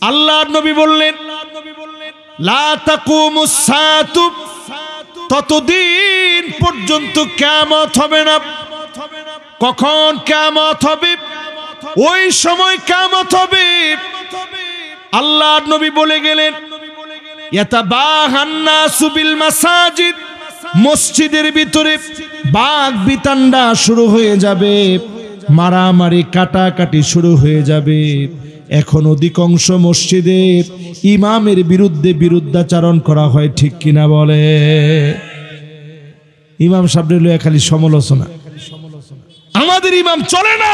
আল্লাহর নবী বললেন লা তাকুমুস সাআতু, ততদিন পর্যন্ত কিয়ামত হবে না। কখন কিয়ামত হবে? ওই সময় কিয়ামত হবে আল্লাহর নবী বলে গেলেন, ইয়াতাবাহান নাসু বিল মাসাজিদ, মসজিদের ভিতরে বাগ বিতান্ডা শুরু হয়ে যাবে, মারামারি কাটাকাটি শুরু হয়ে যাবে। এখন অধিকাংশ মসজিদে ইমামের বিরুদ্ধে বিরুদ্ধাচরণ করা হয়, ঠিক কিনা বলে? ইমাম সাহেবের লয়ে খালি সমালোচনা, আমাদের ইমাম চলে না।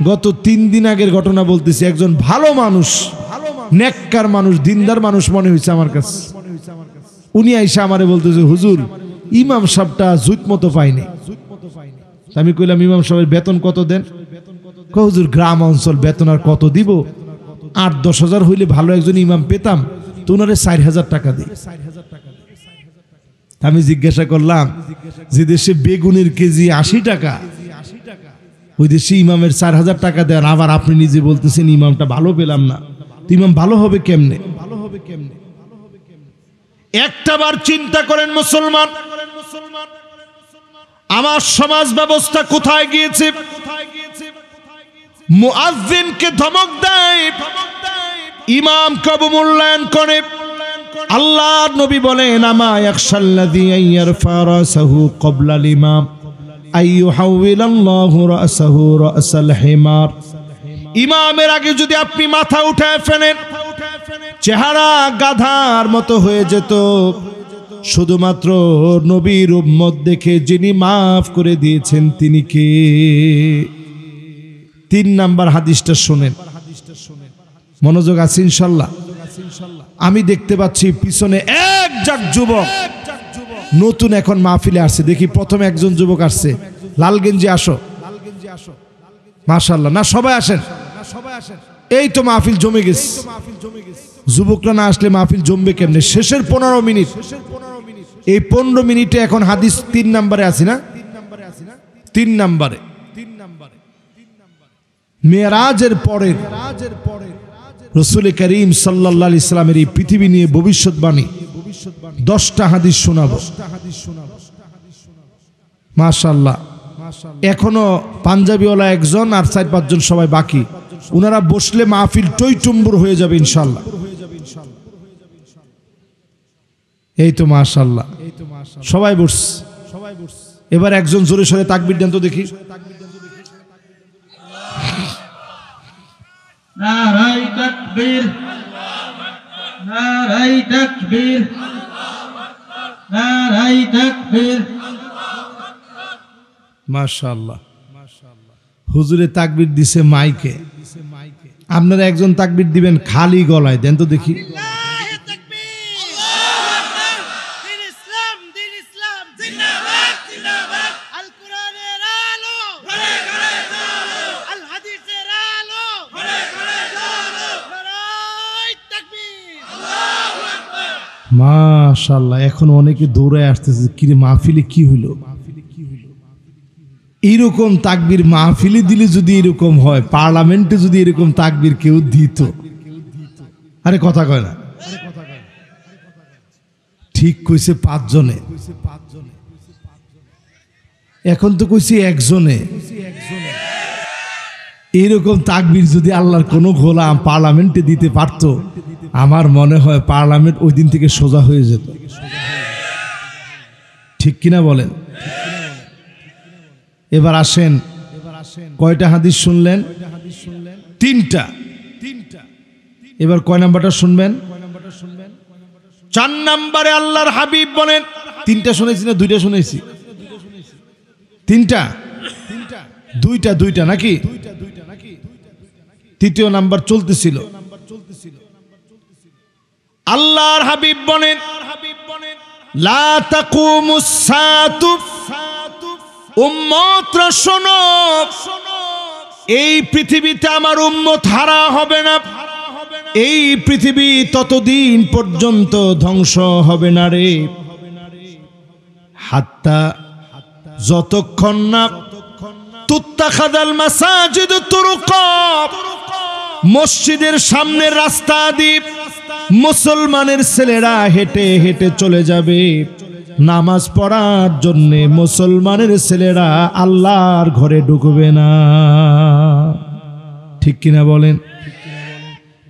গত 3 দিন আগের ঘটনা বলতেছি, একজন ভালো মানুষ, নেককার মানুষ, দিনদার মানুষ মনে হয়েছে আমার কাছে। উনি আইসা আমারে বলতেছে, হুজুর ইমাম সাহেবটা জুত মতো পাইনি। আমি কইলাম, ইমাম সাহেবের বেতন কত দেন? হুজুর গ্রাম অঞ্চল, বেতন আর কত দিব, 8-10 হাজার হইলে ভালো একজন ইমাম পেতাম, তো ওনারে 4,000 টাকা দিই। আমি জিজ্ঞাসা করলাম, যে দেশে বেগুনের কেজি 80 টাকা, ওই দেশে ইমামের 4,000 টাকা দেন, আবার আপনি নিজে বলতেছেন ইমামটা ভালো পেলাম না, তো ইমাম ভালো হবে কেমনে? একটাবার চিন্তা করেন মুসলমান, আমার সমাজ ব্যবস্থা কোথায় গিয়েছে? মুয়াজ্জিনকে ধমক দেয়, ইমামকে অবমূল্যায়ন করে। আল্লাহর নবী বলেন, আমা ইয়াখশাল্লাযী ইয়ারফা রাসাহু ক্বাবলাল ইমাম আইয়ুহাউইলাল্লাহু রাসাহু রাসাল হিমার। ইমামের আগে যদি আপনি মাথা উঠায় ফেলেন, চেহারা গাধার মতো হয়ে যেত। শুধুমাত্র নবীর উম্মত দেখে যিনি মাফ করে দিয়েছেন তিনি কে? 3 নাম্বার হাদিসটা শুনেন, মনোযোগ আছে ইনশাআল্লাহ। আমি দেখতে পাচ্ছি পিছনে এক জাক যুবক নতুন এখন মাহফিলে আসছে। দেখি প্রথমে একজন যুবক আসছে, লাল গেঞ্জি, আসো। মাশাআল্লাহ, না সবাই আসেন, এই তো মাহফিল জমে গেছে। যুবকরা না আসলে মাহফিল জমবে কেমনে? শেষের 15 মিনিট, এই 15 মিনিটে এখন হাদিস 3 নম্বরে আছি না? 3 নম্বরে মেরাজের পরে রাসূল করিম সাল্লাল্লাহু আলাইহি সাল্লামের এই পৃথিবী নিয়ে ভবিষ্যৎবাণী 10টা হাদিস শোনাবো মাশাআল্লাহ। এখনো পাঞ্জাবিওয়ালা একজন আর 4-5 জন সবাই বাকি। ওনারা বসলে মাহফিল টইটুম্বুর হয়ে যাবে ইনশাআল্লাহ। এই তো মাশাআল্লাহ, সবাই বসছে। এবার একজন জোরে সোরে তাকবীর দেন তো দেখি। নারায়ে তাকবীর, নারায়ে তাকবীর, নারায়ে তাকবীর। মাশাআল্লাহ, হুজুরে তাকবীর দিছে মাইকে, আপনারা একজন তাকবীর দিবেন খালি গলায়, দেন তো দেখি। মাশাআল্লাহ, এখন অনেকে দৌড়ায় আসতেছে, কিরে মাহফিলে কি হইলো? এইরকম তাকবীর মাহফিলে দিলে যদি এরকম হয়, পার্লামেন্টে যদি এরকম তাকবীর কেউ দিত, আরে কথা কয় না, ঠিক কইছে 5 জনে, এখন তো কইছি 1 জনে। এইরকম তাকবীর যদি আল্লাহর কোনো গোলাম পার্লামেন্টে দিতে পারত, আমার মনে হয় পার্লামেন্ট ওই দিন থেকে সোজা হয়ে যেত, ঠিক কিনা বলেন? এবার আসেন, কয়টা হাদিস শুনলেন? 3টা। এবার কয় নাম্বারটা শুনবেন? 4 নম্বরে আল্লাহর হাবিব বলেন, 3টা শুনেছি না 2টা শুনেছি? 3টা, 2টা নাকি? 3য় নাম্বার চলতেছিল। আল্লাহর হাবিব বলেন, লা তাকুমুস সাআতু, উম্মতরা শোনো, এই পৃথিবীতে আমার উম্মত হারা হবে না। এই পৃথিবী ততদিন পর্যন্ত ধ্বংস হবে না রে, হাত্তা, যতক্ষণ না তুত্তাখাযাল মাসাজিদু তুরুকা, মসজিদের সামনের রাস্তা দ্বীপ মুসলমানের ছেলেরা হেঁটে হেঁটে চলে যাবে নামাজ পড়ার জন্য। মুসলমানের ছেলেরা আল্লাহর ঘরে ঢুকবে না। ঠিক কিনা বলেন?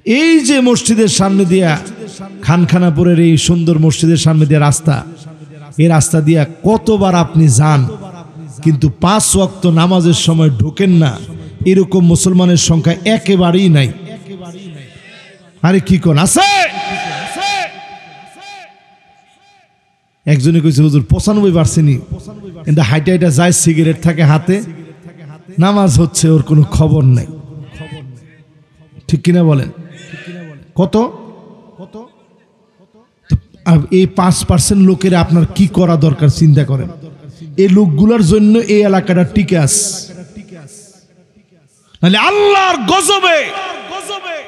এই যে মসজিদের সামনে দিয়া, খানখানাপুরের এই সুন্দর মসজিদের সামনে দিয়া রাস্তা, এই রাস্তা দিয়া কতবার আপনি যান, কিন্তু 5 ওয়াক্ত নামাজের সময় ঢোকেন না, এরকম মুসলমানের সংখ্যা একেবারেই নাই। আরে কি কোন আছে? একজনে কইছে হুজুর 95% কিন্তু হাইটা হাইটা যায়, সিগারেট থাকে হাতে, নামাজ হচ্ছে ওর কোনো খবর নাই। ঠিক কিনা বলেন? কত? এই 5% লোকের আপনার কি করা দরকার চিন্তা করেন। এই লোকগুলোর জন্য এই এলাকাটা টিকে আছে, নাহলে আল্লাহর গজবে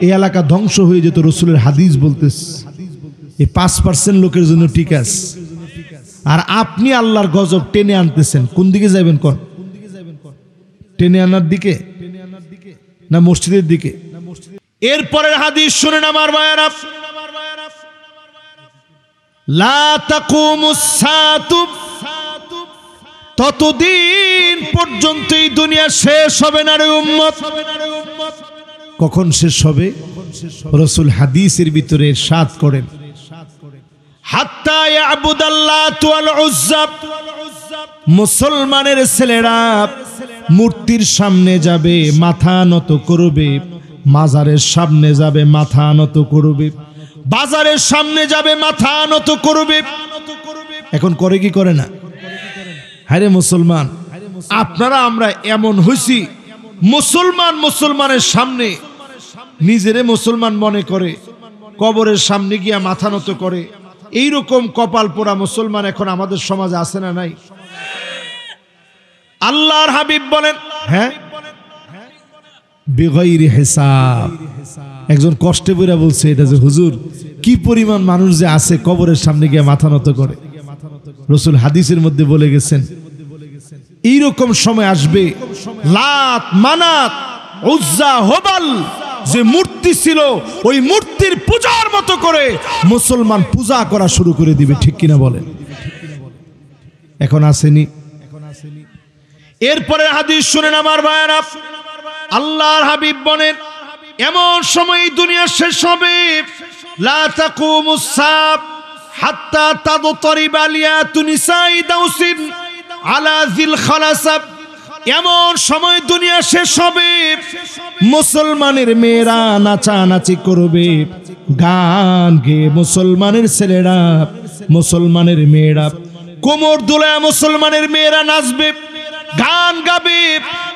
এই এলাকা ধ্বংস হয়ে যেত। রসুলের হাদিস বলতেছে এই 5% লোকের জন্য টিকে আছে। আর আপনি আল্লাহর গজব টেনে আনতেছেন। কোন দিকে যাবেন? কোন টেনে আনার দিকে না মসজিদের দিকে? এরপরের হাদিস শুনেন আমার ভাইয়েরা, লা তাকুমুস সাআতু, ততদিন পর্যন্ত এই দুনিয়া শেষ হবে না রে উম্মত। কখন শেষ হবে? রাসূল হাদিসের ভিতরে ইরশাদ করেন, হাত্তা ইয়াবুদাল্লাতু ওয়াল উজ্জা, মুসলমানের ছেলেরা মূর্তির সামনে যাবে, মাথা নত করবে, মাজারের সামনে যাবে, মাথা নত করবে, বাজারের সামনে যাবে, মাথা নত করবে। এখন করে কি করে না? হায়রে মুসলমান, আপনারা আমরা এমন হইছি, মুসলমান মুসলমানের সামনে নিজেরে মুসলমান মনে করে, কবরের সামনে গিয়া মাথা নত করে। এইরকম কপাল পোড়া মুসলমান এখন আমাদের সমাজে আছে না নাই? আল্লাহর হাবিব বলেন, হ্যাঁ, বিগাইরি হিসাব। একজন কষ্টে পড়ে বলছে এটা যে হুজুর, কি পরিমাণ মানুষ যে আছে কবরের সামনে গিয়ে মাথা নত করে। রাসূল হাদিসের মধ্যে বলে গেছেন, এইরকম সময় আসবে, লাত, মানাত, উজ্জা, হুবাল যে মূর্তি ছিল, ওই মূর্তির পূজার মতো করে মুসলমান পূজা করা শুরু করে দিবে। ঠিক কিনা বলেন? এখন আসেনি? এরপরে হাদিস শুনেন আমার ভাইয়েরা, আল্লাহর হাবিব বলেন, এমন সময় দুনিয়া শেষ হবে, লা তাকুমুস সাআত হাত্তা তাদতারিবা লিয়াতু নিসাই দাউসিন আলা যিল খালাসাব। এমন সময় দুনিয়া শেষ হবে, মুসলমানের মেয়েরা নাচানাচি করবে, গান গেয়ে মুসলমানের ছেলেরা, মুসলমানের মেয়েরা কোমর দুলায় মুসলমানের মেয়েরা নাচবে, গান গাবে,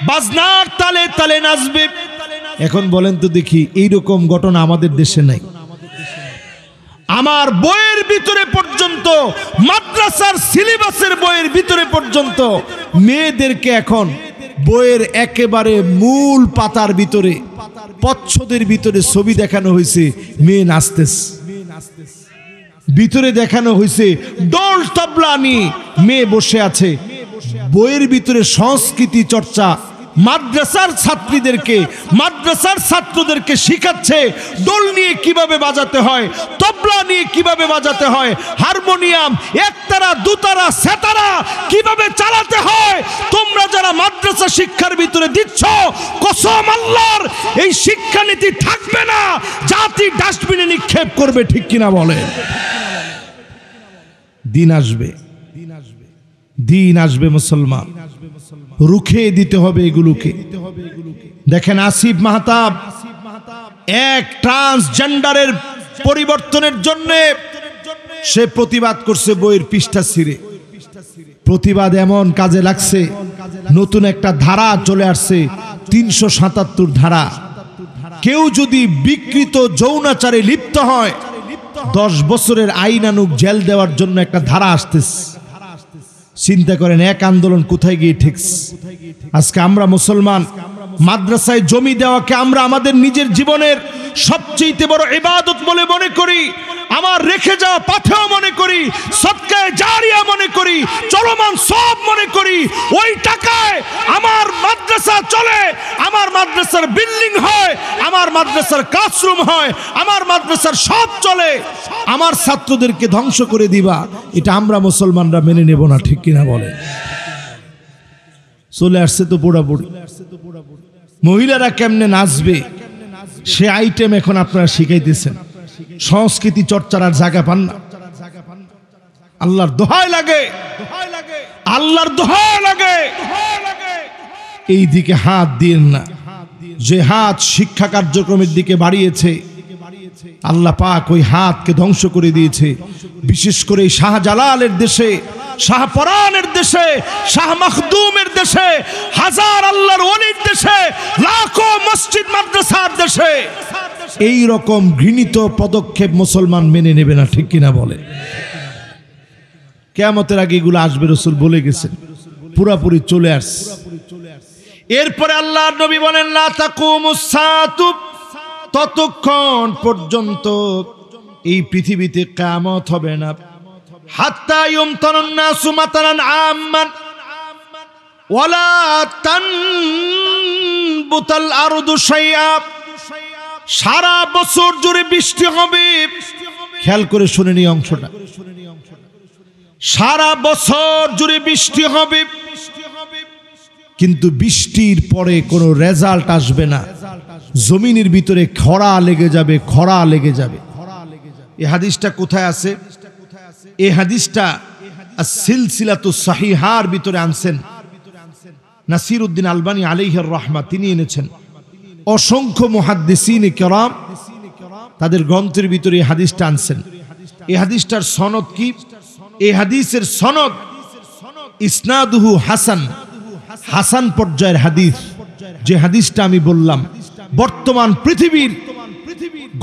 বাজনার তালে তালে নাচবে। এখন বলেন তো দেখি, এইরকম ঘটনা আমাদের দেশে নাই? আমার বইয়ের ভিতরে পর্যন্ত, মাদ্রাসার সিলেবাসের বইয়ের ভিতরে পর্যন্ত মেয়েদেরকে এখন বইয়ের একেবারে মূল পাতার ভিতরে, পচ্ছদের ভিতরে ছবি দেখানো হয়েছে, মেয়ে নাচতেছে। ভিতরে দেখানো হয়েছে ডোল তবলা নিয়ে মেয়ে বসে আছে। বইয়ের ভিতরে সংস্কৃতি চর্চা মাদ্রাসার ছাত্রীদেরকে, মাদ্রাসার ছাত্রদেরকে শিখাচ্ছে ডোল নিয়ে কিভাবে বাজাতে হয়, তবলা নিয়ে কিভাবে বাজাতে হয়, হারমোনিয়াম, একতারা, দুতারা, সেতারা কিভাবে চালাতে হয়। তোমরা যারা মাদ্রাসা শিক্ষার ভিতরে দিচ্ছ, কসম আল্লাহর, এই শিক্ষানীতি থাকবে না, জাতি ডাস্টবিনে নিক্ষেপ করবে। ঠিক কিনা বলে? দিন আসবে, দিন আসবে মুসলমান, রুখে দিতে হবে এগুলোকে। দেখেন আসিফ মাহতাব এক ট্রান্সজেন্ডারের পরিবর্তনের জন্য সে প্রতিবাদ করছে বইয়ের পৃষ্ঠা ছিঁড়ে। প্রতিবাদ এমন কাজে লাগছে, নতুন একটা ধারা চলে আসছে, 377 ধারা। কেউ যদি বিকৃত যৌনাচারে লিপ্ত হয় 10 বছরের আইনানুগ জেল দেওয়ার জন্য একটা ধারা আসতেছে। চিন্তা করেন এক আন্দোলন কোথায় গিয়ে ঠেকছে। আজকে আমরা মুসলমান, মাদ্রাসায় জমি দেওয়াকে আমরা আমাদের নিজের জীবনের সবচেয়ে বড় ইবাদত বলে মনে করি, আমার রেখে যাওয়া পাথেও মনে করি, সদকায়ে জারিয়া মনে করি, চলমান সব মনে করি। ওই টাকায় আমার মাদ্রাসা চলে, আমার মাদ্রাসার বিল্ডিং হয়, আমার মাদ্রাসার ক্লাসরুম হয়, আমার মাদ্রাসার সব চলে। আমার ছাত্রদেরকে ধ্বংস করে দিবা, এটা আমরা মুসলমানরা মেনে নেব না, ঠিক কিনা বলে? চলে আসছে তো পুরাপুরি। মহিলারা কেমনে নাচবে সে আইটেম এখন আপনারা শিখাইতেছেন। সংস্কৃতি চর্চার আর জায়গা পান না। আল্লাহর দোহাই লাগে, আল্লাহর দোহাই লাগে, এই দিকে হাত দিন না। যে হাত শিক্ষা কার্যক্রমের দিকে বাড়িয়েছে, আল্লাহ পাক ওই হাতকে ধ্বংস করে দিয়েছে। বিশেষ করে শাহজালালের দেশে, শাহপরানের দেশে, শাহ মখদুমের দেশে, হাজার আল্লাহর ওলির দেশে, লাখো মসজিদ মাদ্রাসার দেশে এই রকম ঘৃণিত পদক্ষেপ মুসলমান মেনে নেবে না, ঠিক কিনা বলে? কিয়ামতের আগে এগুলো আসবে, রাসূল বলে গেছেন, পুরাপুরি চলে আসছে। এরপরে আল্লাহর নবী বলেন, লা তাকুমুস সাআতু, ততক্ষণ পর্যন্ত এই পৃথিবীতে কিয়ামত হবে না, হাত্তা ইউমতারান নাসু মাতারান আম্মান ওয়ালা তানবুতাল আরদু শাইআ, সারা বছর জুড়ে বৃষ্টি হবে। খেয়াল করে শুনেন এই অংশটা, সারা বছর জুড়ে বৃষ্টি হবে, কিন্তু বৃষ্টির পরে কোনো রেজাল্ট আসবে না, জমিনের ভিতরে খরা লেগে যাবে, খরা লেগে যাবে। এই হাদিসটা কোথায় আছে? এই হাদিসটা সিলসিলাতুস সাহিহার ভিতরে আনছেন নাসিরউদ্দিন আলবানী আলাইহির রাহমা, তিনি এনেছেন। অসংখ্য মুহাদ্দিসিন কিরাম তাদের গ্রন্থের ভিতরে এই হাদিসটা আনছেন। এই হাদিসটার সনদ কি? এই হাদিসের সনদ ইসনাদুহু হাসান, হাসান পর্যায়ের হাদিস। যে হাদিসটা আমি বললাম, বর্তমান পৃথিবীর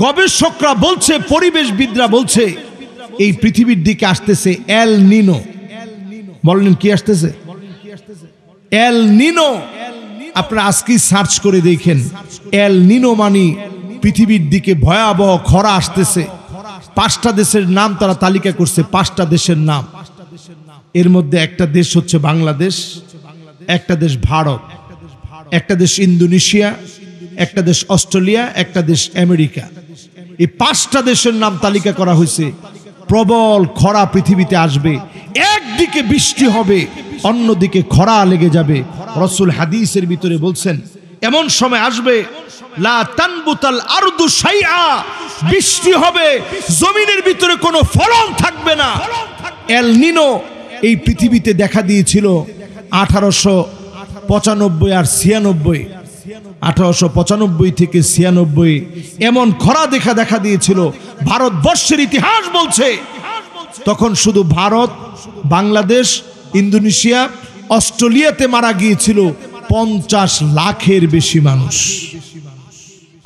গবেষকরা বলছে, পরিবেশবিদরা বলছে, এই পৃথিবীর দিকে আসতেছে এল নিনো। বললেন কি আসতেছে? এল নিনো। আপনারা আজকে সার্চ করে দেখেন, এল নিনো মানে পৃথিবীর দিকে ভয়াবহ খরা আসতেছে। 5টা দেশের নাম তারা তালিকা করছে, 5টা দেশের নাম। এর মধ্যে একটা দেশ হচ্ছে বাংলাদেশ, একটা দেশ ভারত, একটা দেশ ইন্দোনেশিয়া, একটা দেশ অস্ট্রেলিয়া, একটা দেশ আমেরিকা। এই 5টা দেশের নাম তালিকা করা হয়েছে। প্রবল খরা পৃথিবীতে আসবে, একদিকে বৃষ্টি হবে, অন্যদিকে খরা লেগে যাবে। রাসূল হাদিসের ভিতরে বলছেন, এমন সময় আসবে লা তানবুতাল আরদু শাইআ, বৃষ্টি হবে, জমিনের ভিতরে কোনো ফলন থাকবে না। এল নিনো এই পৃথিবীতে দেখা দিয়েছিল 1895 আর 96, 1895 থেকে 96 এমন খরা দেখা দিয়েছিল। ভারতবর্ষের ইতিহাস বলছে তখন শুধু ভারত, বাংলাদেশ, ইন্দোনেশিয়া, অস্ট্রেলিয়াতে মারা গিয়েছিল 50 লাখের বেশি মানুষ।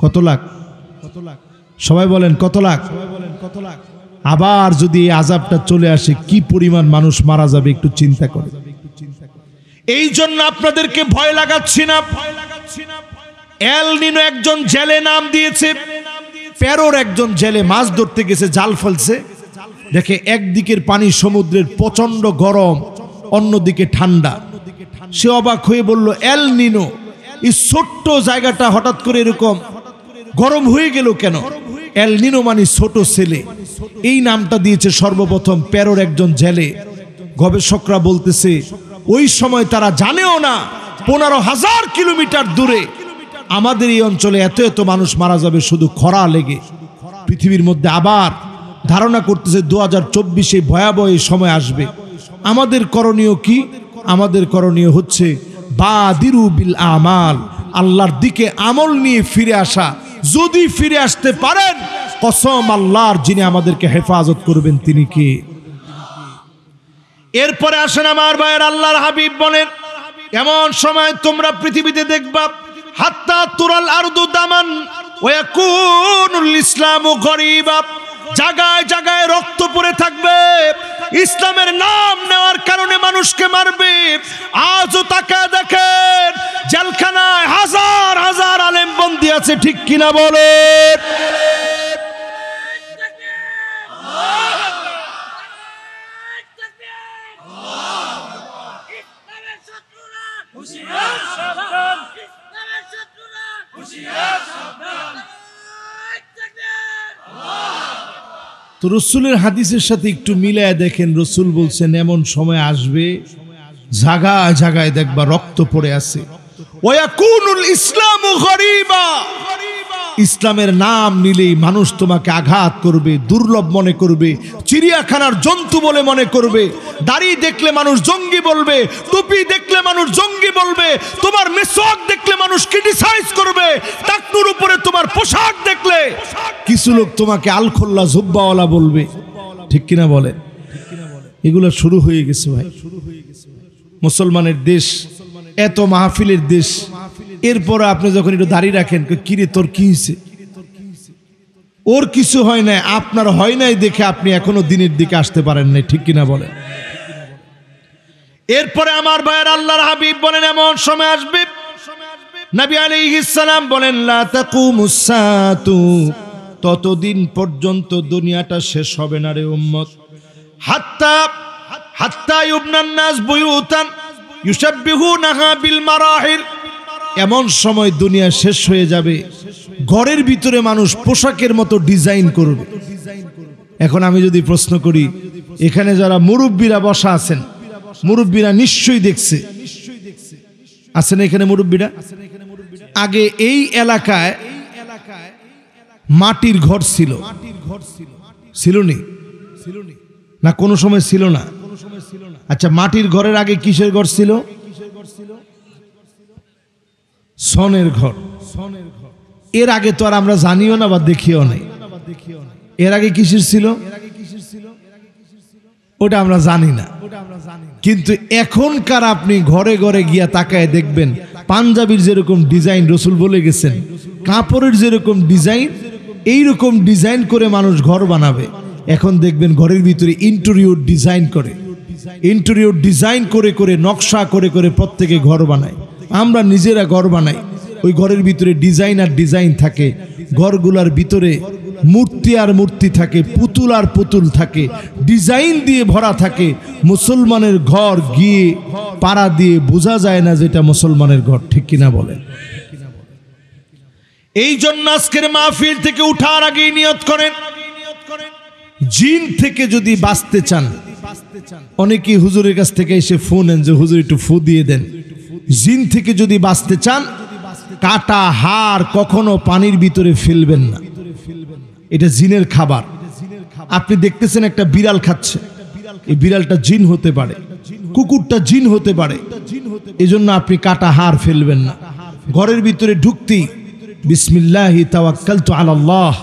কত লাখ? সবাই বলেন কত লাখ? আবার যদি এই আযাবটা চলে আসে, কি পরিমাণ মানুষ মারা যাবে একটু চিন্তা করে। এই জন্য আপনাদেরকে ভয় লাগাচ্ছি না। এল নিনো একজন জেলে নাম দিয়েছে, পেরোর একজন জেলে মাছ ধরতে গেছে, জাল ফেলছে, দেখে একদিকের পানি সমুদ্রের প্রচন্ড গরম, অন্যদিকে ঠান্ডা। সে অবাক হয়ে বলল, এল নিনো, এই ছোট্ট জায়গাটা হঠাৎ করে এরকম গরম হয়ে গেল কেন? এল নিনো মানে ছোট ছেলে। এই নামটা দিয়েছে সর্বপ্রথম পেরোর একজন জেলে। গবেষকরা বলতেছে ওই সময় তারা জানেও না 15,000 কিলোমিটার দূরে আমাদের এই অঞ্চলে এত এত মানুষ মারা যাবে শুধু খরা লেগে। পৃথিবীর মধ্যে আবার ধারণা করতেছে 2024 ভয়াবহ এই সময় আসবে। আমাদের করণীয় কি? আমাদের করণীয় হচ্ছে বাদিরু বিল আমাল, আল্লাহর দিকে আমল নিয়ে ফিরে আসা। যদি ফিরে আসতে পারেন, কসম আল্লাহর, যিনি আমাদেরকে হেফাজত করবেন তিনি কে? এরপরে আসেন আমার ভাইয়ের, আল্লাহর হাবিব বলেন, এমন সময় তোমরা পৃথিবীতে দেখবা হাত্তা তুরাল আরদু দামান ওয়া ইয়াকুনুল ইসলামু গরিবা, জায়গায় জায়গায় রক্ত পড়ে থাকবে, ইসলামের নাম নেওয়ার কারণে মানুষকে মারবে। আজও তাকায় দেখেন জেলখানায় হাজার হাজার আলেম বন্দী আছে, ঠিক কিনা বলেন? তো রসুলের হাদিসের সাথে একটু মিলায় দেখেন, রসুল বলছেন এমন সময় আসবে জায়গায় জায়গায় দেখবা রক্ত পড়ে আছে। ওয়াকুনুল ইসলামু গরিবা, ইসলামের নাম নিলেই মানুষ তোমাকে আঘাত করবে, দুর্লভ মনে করবে, চিড়িয়াখানার জন্তু বলে মনে করবে, দাড়ি দেখলে মানুষ জঙ্গি বলবে, টুপি দেখলে মানুষ জঙ্গি বলবে, তোমার মেসওয়াক দেখলে মানুষ ক্রিটিসাইজ করবে, টাকনুর উপরে তোমার পোশাক দেখলে কিছু লোক তোমাকে আলখোল্লা জুব্বাওয়ালা বলবে। ঠিক কিনা বলেন? এগুলো শুরু হয়ে গেছে ভাই। মুসলমানের দেশ, এত মাহফিলের দেশ, এরপরে আপনি যখন একটু দাঁড়িয়ে রাখেন, কিরে তোর কি হয়েছে? ওর কিছু হয় নাই, আপনার হয় নাই দেখে আপনি এখনো দিনের দিকে আসতে পারেন নাই। ঠিক কিনা বলেন? এরপরে আমার ভাইয়ের আল্লাহর হাবিব বলেন এমন সময় আসবে, নবী আলাইহিস সালাম বলেন লা তাকুমুস সাআতু, ততদিন পর্যন্ত দুনিয়াটা শেষ হবে না রে উম্মত, হাত্তা ইউবনান নাস বুয়ুতান ইউশাব্বিহুনাহা বিল মারাহিল, এমন সময় দুনিয়া শেষ হয়ে যাবে ঘরের ভিতরে মানুষ পোশাকের মতো ডিজাইন করবে। এখন আমি যদি প্রশ্ন করি, এখানে যারা মুরব্বীরা বসা আছেন, মুরব্বীরা নিশ্চয়ই দেখছে, আছেন এখানে মুরব্বীরা? আগে এই এলাকায় মাটির ঘর ছিল, ছিল না? কোনো সময় ছিল না? আচ্ছা, মাটির ঘরের আগে কিসের ঘর ছিল? সনের ঘর। এর আগে তো আর আমরা জানিও না বা দেখিও নাই। এর আগে কিসের ছিল ওটা আমরা জানি না। কিন্তু এখনকার আপনি ঘরে ঘরে গিয়া তাকায় দেখবেন, পাঞ্জাবির যেরকম ডিজাইন রসুল বলে গেছেন, কাপড়ের যেরকম ডিজাইন, এইরকম ডিজাইন করে মানুষ ঘর বানাবে। এখন দেখবেন ঘরের ভিতরে ইন্টেরিয়র ডিজাইন করে, ইন্টেরিয়র ডিজাইন করে করে, নকশা করে করে প্রত্যেকে ঘর বানায়। আমরা নিজেরা ঘর বানাই, ওই ঘরের ভিতরে ডিজাইন আর ডিজাইন থাকে, ঘরগুলার ভিতরে মূর্তি আর মূর্তি থাকে, পুতুল আর পুতুল থাকে, ডিজাইন দিয়ে ভরা থাকে। মুসলমানের ঘর গিয়ে পাড়া দিয়ে বোঝা যায় না যেটা মুসলমানের ঘর। ঠিক কিনা বলেন? এই জন্য আজকের মাহফিল থেকে উঠার আগেই নিয়ত করেন, জিন থেকে যদি বাঁচতে চান, অনেকেই হুজুরের কাছ থেকে এসে ফোন নেন যে হুজুর একটু ফু দিয়ে দেন। জিন থেকে যদি বাঁচতে চান, কাটা হাড় কখনো পানির ভিতরে ফেলবেন না, এটা জিনের খাবার। আপনি দেখতেছেন একটা বিড়াল খাচ্ছে, এই বিড়ালটা জিন হতে পারে, কুকুরটা জিন হতে পারে, এজন্য আপনি কাটা হাড় ফেলবেন না। ঘরের ভিতরে ঢুকতেই বিসমিল্লাহি তাওয়াক্কালতু আলাল্লাহ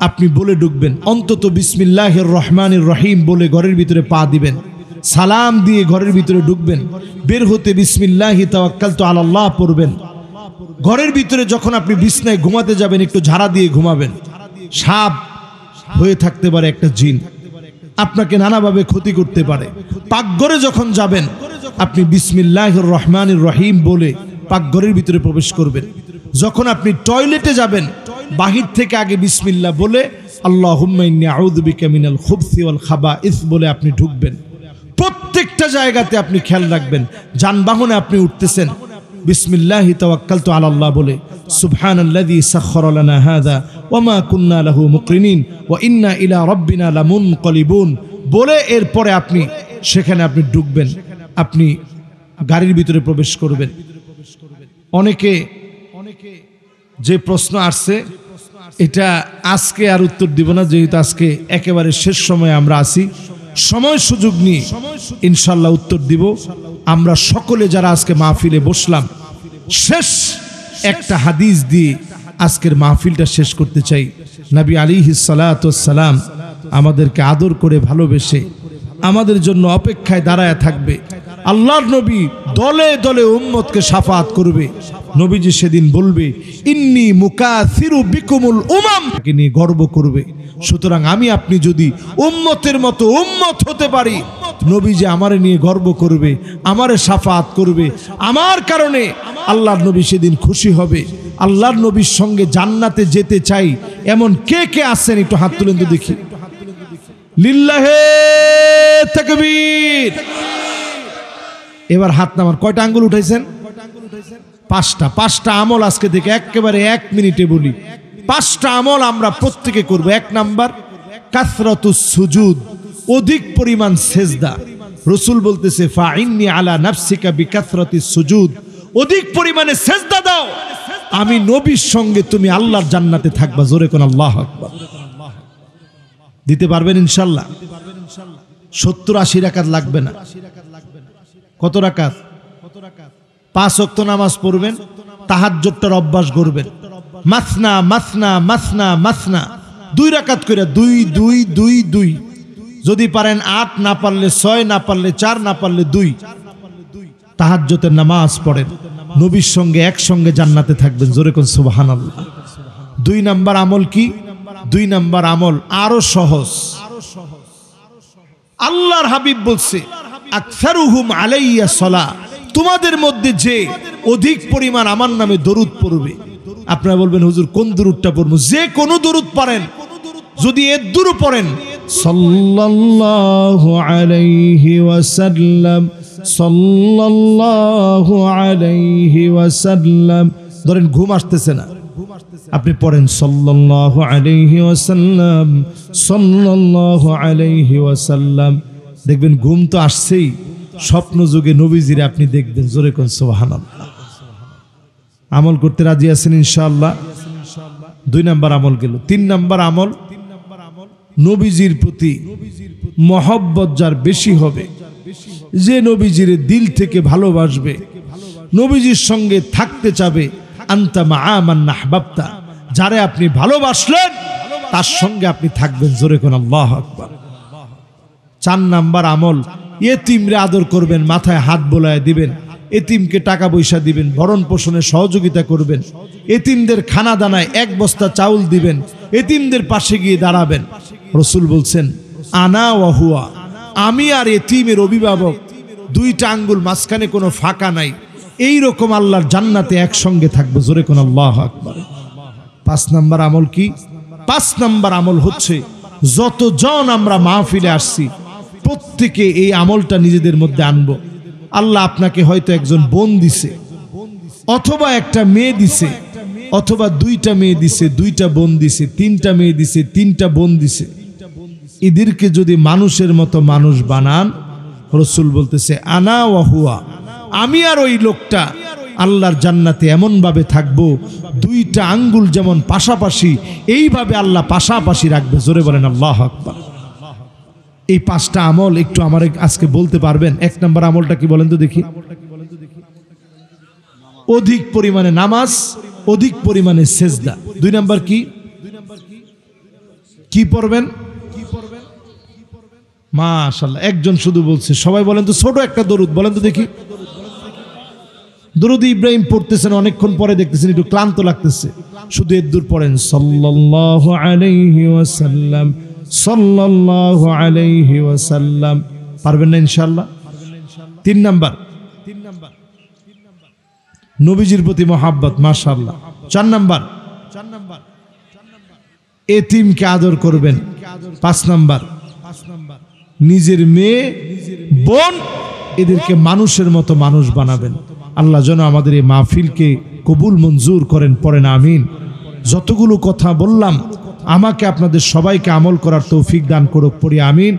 আপনি বলে ঢুকবেন, অন্তত বিসমিল্লাহির রহমানির রহিম বলে ঘরের ভিতরে পা দিবেন, সালাম দিয়ে ঘরের ভিতরে ঢুকবেন, বের হতে বিসমিল্লাহি তাওয়াক্কালতু আলাল্লাহ পড়বেন। ঘরের ভিতরে যখন আপনি বিছনায় ঘুমাতে যাবেন, একটু ঝাড়া দিয়ে ঘুমাবেন। সাপ হয়ে থাকতে পারে একটা জিন, আপনাকে নানাভাবে ক্ষতি করতে পারে। পাকঘরে যখন যাবেন, আপনি বিসমিল্লাহির রহমানির রহিম বলে পাকঘরের ভিতরে প্রবেশ করবেন। যখন আপনি টয়লেটে যাবেন, বাহির থেকে আগে বিসমিল্লাহ বলে আল্লাহুম্মা ইন্নী আউযু বিকা মিনাল খুবসি ওয়াল খাবাইস বলে আপনি ঢুকবেন। প্রত্যেকটা জায়গাতে আপনি খেয়াল রাখবেন, যানবাহনে আপনি উঠতেছেন, বিসমিল্লাহি তাওয়াক্কালতু আলাল্লাহ বলে সুবহানাল্লাযী সাখখারা লানা হাযা ওয়া মা কুন্না লাহু মুকরিনিন ওয়া ইন্না ইলা রাব্বিনা লামুনকালিবুন বলে এরপরে আপনি সেখানে আপনি ঢুকবেন, আপনি গাড়ির ভিতরে প্রবেশ করবেন। অনেকে যে প্রশ্ন আসছে, এটা আজকে আর উত্তর দিব না, যেহেতু আজকে একেবারে শেষ সময়ে আমরা আছি। সময় সুযোগ নিয়ে ইনশাল্লাহ উত্তর দিব। আমরা সকলে যারা আজকে মাহফিলে বসলাম, শেষ একটা হাদিস দিয়ে আজকের মাহফিলটা শেষ করতে চাই। নবী আলাইহিস সালাতু ওয়াস সালাম আমাদেরকে আদর করে ভালোবেসে আমাদের জন্য অপেক্ষায় দাঁড়ায় থাকবে। আল্লাহর নবী দলে দলে উম্মতকে শাফাত করবে। নবীজি সেদিন বলবে, ইন্নী মুকাসিরু বিকুমুল উমাম, কে নিয়ে গর্ব করবে। সুতরাং আমি আপনি যদি উম্মতের মতো উম্মত হতে পারি, নবীজি আমারে নিয়ে গর্ব করবে, আমারে শাফাত করবে, আমার কারণে আল্লাহর নবী সেদিন খুশি হবে। আল্লাহর নবীর সঙ্গে জান্নাতে যেতে চাই এমন কে কে আছেন একটু হাত তুলেন তো দেখি। লিল্লাহে তাকবীর, এবার হাত নামান। কয়টা আঙ্গুল উঠাইছেন? পাঁচটা। পাঁচটা আমল আজকে থেকে একেবারে 1 মিনিটে বলি। পাঁচটা আমল আমরা প্রত্যেকে করব। 1 নাম্বার কাসরাতুস সুজুদ, অধিক পরিমাণ সেজদা। রাসূল বলতেছে ফাইন্নি আলা নাফসিকা বিকাসরাতিস সুজুদ, অধিক পরিমাণে সেজদা দাও, আমি নবীর সঙ্গে তুমি আল্লাহর জান্নাতে থাকবা। জোরে কোন আল্লাহু আকবার। দিতে পারবেন ইনশাআল্লাহ? 70-80 রাকাত লাগবে না। কত রাকাত? 5 ওয়াক্ত নামাজ পড়বেন, তাহাজ্জুদটার অভ্যাস করবেন। মাসনা মাসনা মাসনা মাসনা, 2 রাকাত করে 2 2 2 2, যদি পারেন 8, না পারলে 6, না পারলে 4, না পারলে 2। তাহাজ্জুদের নামাজ পড়েন, নবীর সঙ্গে একসঙ্গে জান্নাতে থাকবেন। জোরে কোন সুবহানাল্লাহ। 2 নাম্বার আমল কি? 2 নাম্বার আমল আরো সহজ। আল্লাহর হাবিব বলছে আকসারুহুম আলাইয়া সালাহ, তোমাদের মধ্যে যে অধিক পরিমাণ আমার নামে দরুদ পড়বে। আপনারা বলবেন হুজুর কোন দরুদটা পড়বো? যে কোনো দরুদ পড়েন, যদি এর দরুদ পড়েন সাল্লাল্লাহু আলাইহি ওয়াসাল্লাম, সাল্লাল্লাহু আলাইহি ওয়াসাল্লাম, ধরেন ঘুম আসতেছে না, আপনি পড়েন সাল্লাল্লাহু আলাইহি ওয়াসাল্লাম, সাল্লাল্লাহু আলাইহি ওয়াসাল্লাম, দেখবেন ঘুম তো আসছেই, স্বপ্ন যুগে নবীজিরে আপনি দেখবেন। জোরে কোন সুবহানাল্লাহ। আমল করতে রাজি আছেন ইনশাআল্লাহ? 2 নাম্বার আমল গেল। 3 নাম্বার আমল, নবীজির প্রতি মহব্বত যার বেশি হবে, যে নবীজির দিল থেকে ভালোবাসবে, নবীজির সঙ্গে থাকতে চাবে, আনতা মা মান আহবাবতা, যারে আপনি ভালোবাসলেন তার সঙ্গে আপনি থাকবেন। জোরে কোন আল্লাহু আকবার। 4 নাম্বার আমল, এতিমরে আদর করবেন, মাথায় হাত বোলায় দিবেন, এতিমকে টাকা পয়সা দিবেন, ভরণ পোষণে সহযোগিতা করবেন, এতিমদের খানা দানায় 1 বস্তা চাউল দিবেন, এতিমদের পাশে গিয়ে দাঁড়াবেন। রাসূল বলছেন আনা ওয়া হুয়া, আমি আর এতিমের অভিভাবক 2টা আঙ্গুল, মাঝখানে কোনো ফাঁকা নাই, এই রকম আল্লাহর জান্নাতে একসঙ্গে থাকবো। জোরে কোন আল্লাহু আকবার। 5 নাম্বার আমল কি? 5 নাম্বার আমল হচ্ছে যতজন আমরা মাহফিলে আসছি প্রত্যেকে এই আমলটা নিজেদের মধ্যে আনবো। আল্লাহ আপনাকে হয়তো একজন বোন দিছে, অথবা একটা মেয়ে দিছে, অথবা 2টা মেয়ে দিছে, 2টা বোন দিছে, 3টা মেয়ে দিছে, 3টা বোন দিছে। এদেরকে যদি মানুষের মতো মানুষ বানান, রাসূল বলতেছে আনা ওয়া হুয়া, আমি আর ওই লোকটা আল্লাহর জান্নাতে এমন ভাবে থাকবো, 2টা আঙ্গুল যেমন পাশাপাশি, এইভাবে আল্লাহ পাশাপাশি রাখবে। জোরে বলেন আল্লাহু আকবার। এই 5টা আমল একটু আমার আজকে বলতে পারবেন? 1 নাম্বার আমলটা কি বলেন তো দেখি? অধিক পরিমাণে নামাজ, অধিক পরিমাণে সেজদা। 2 নাম্বার কি? কি পড়বেন? মাশাআল্লাহ, একজন শুধু বলছে। সবাই বলেন তো ছোট একটা দরুদ বলেন তো দেখি। দরুদ ইব্রাহিম পড়তেছেন, অনেকক্ষণ পরে দেখতেছেন একটু ক্লান্ত লাগতেছে, শুধু এর দূর পড়েন সাল্লাল্লাহু আলাইহি ওয়াসাল্লাম, সাল্লাল্লাহু আলাইহি ওয়াসাল্লাম। পারবেন না ইনশাআল্লাহ? 3 নাম্বার নবীজির প্রতি মহব্বত, মাশাআল্লাহ। 4 নাম্বার এতিমকে আদর করবেন। 5 নাম্বার নিজের মেয়ে, বোন, এদেরকে মানুষের মতো মানুষ বানাবেন। আল্লাহ যেন আমাদের এই মাহফিলকে কবুল মঞ্জুর করেন, পড়েন আমিন। যতগুলো কথা বললাম আমাকে আপনাদের সবাইকে আমল করার তৌফিক দান করুক, পড়ি আমিন।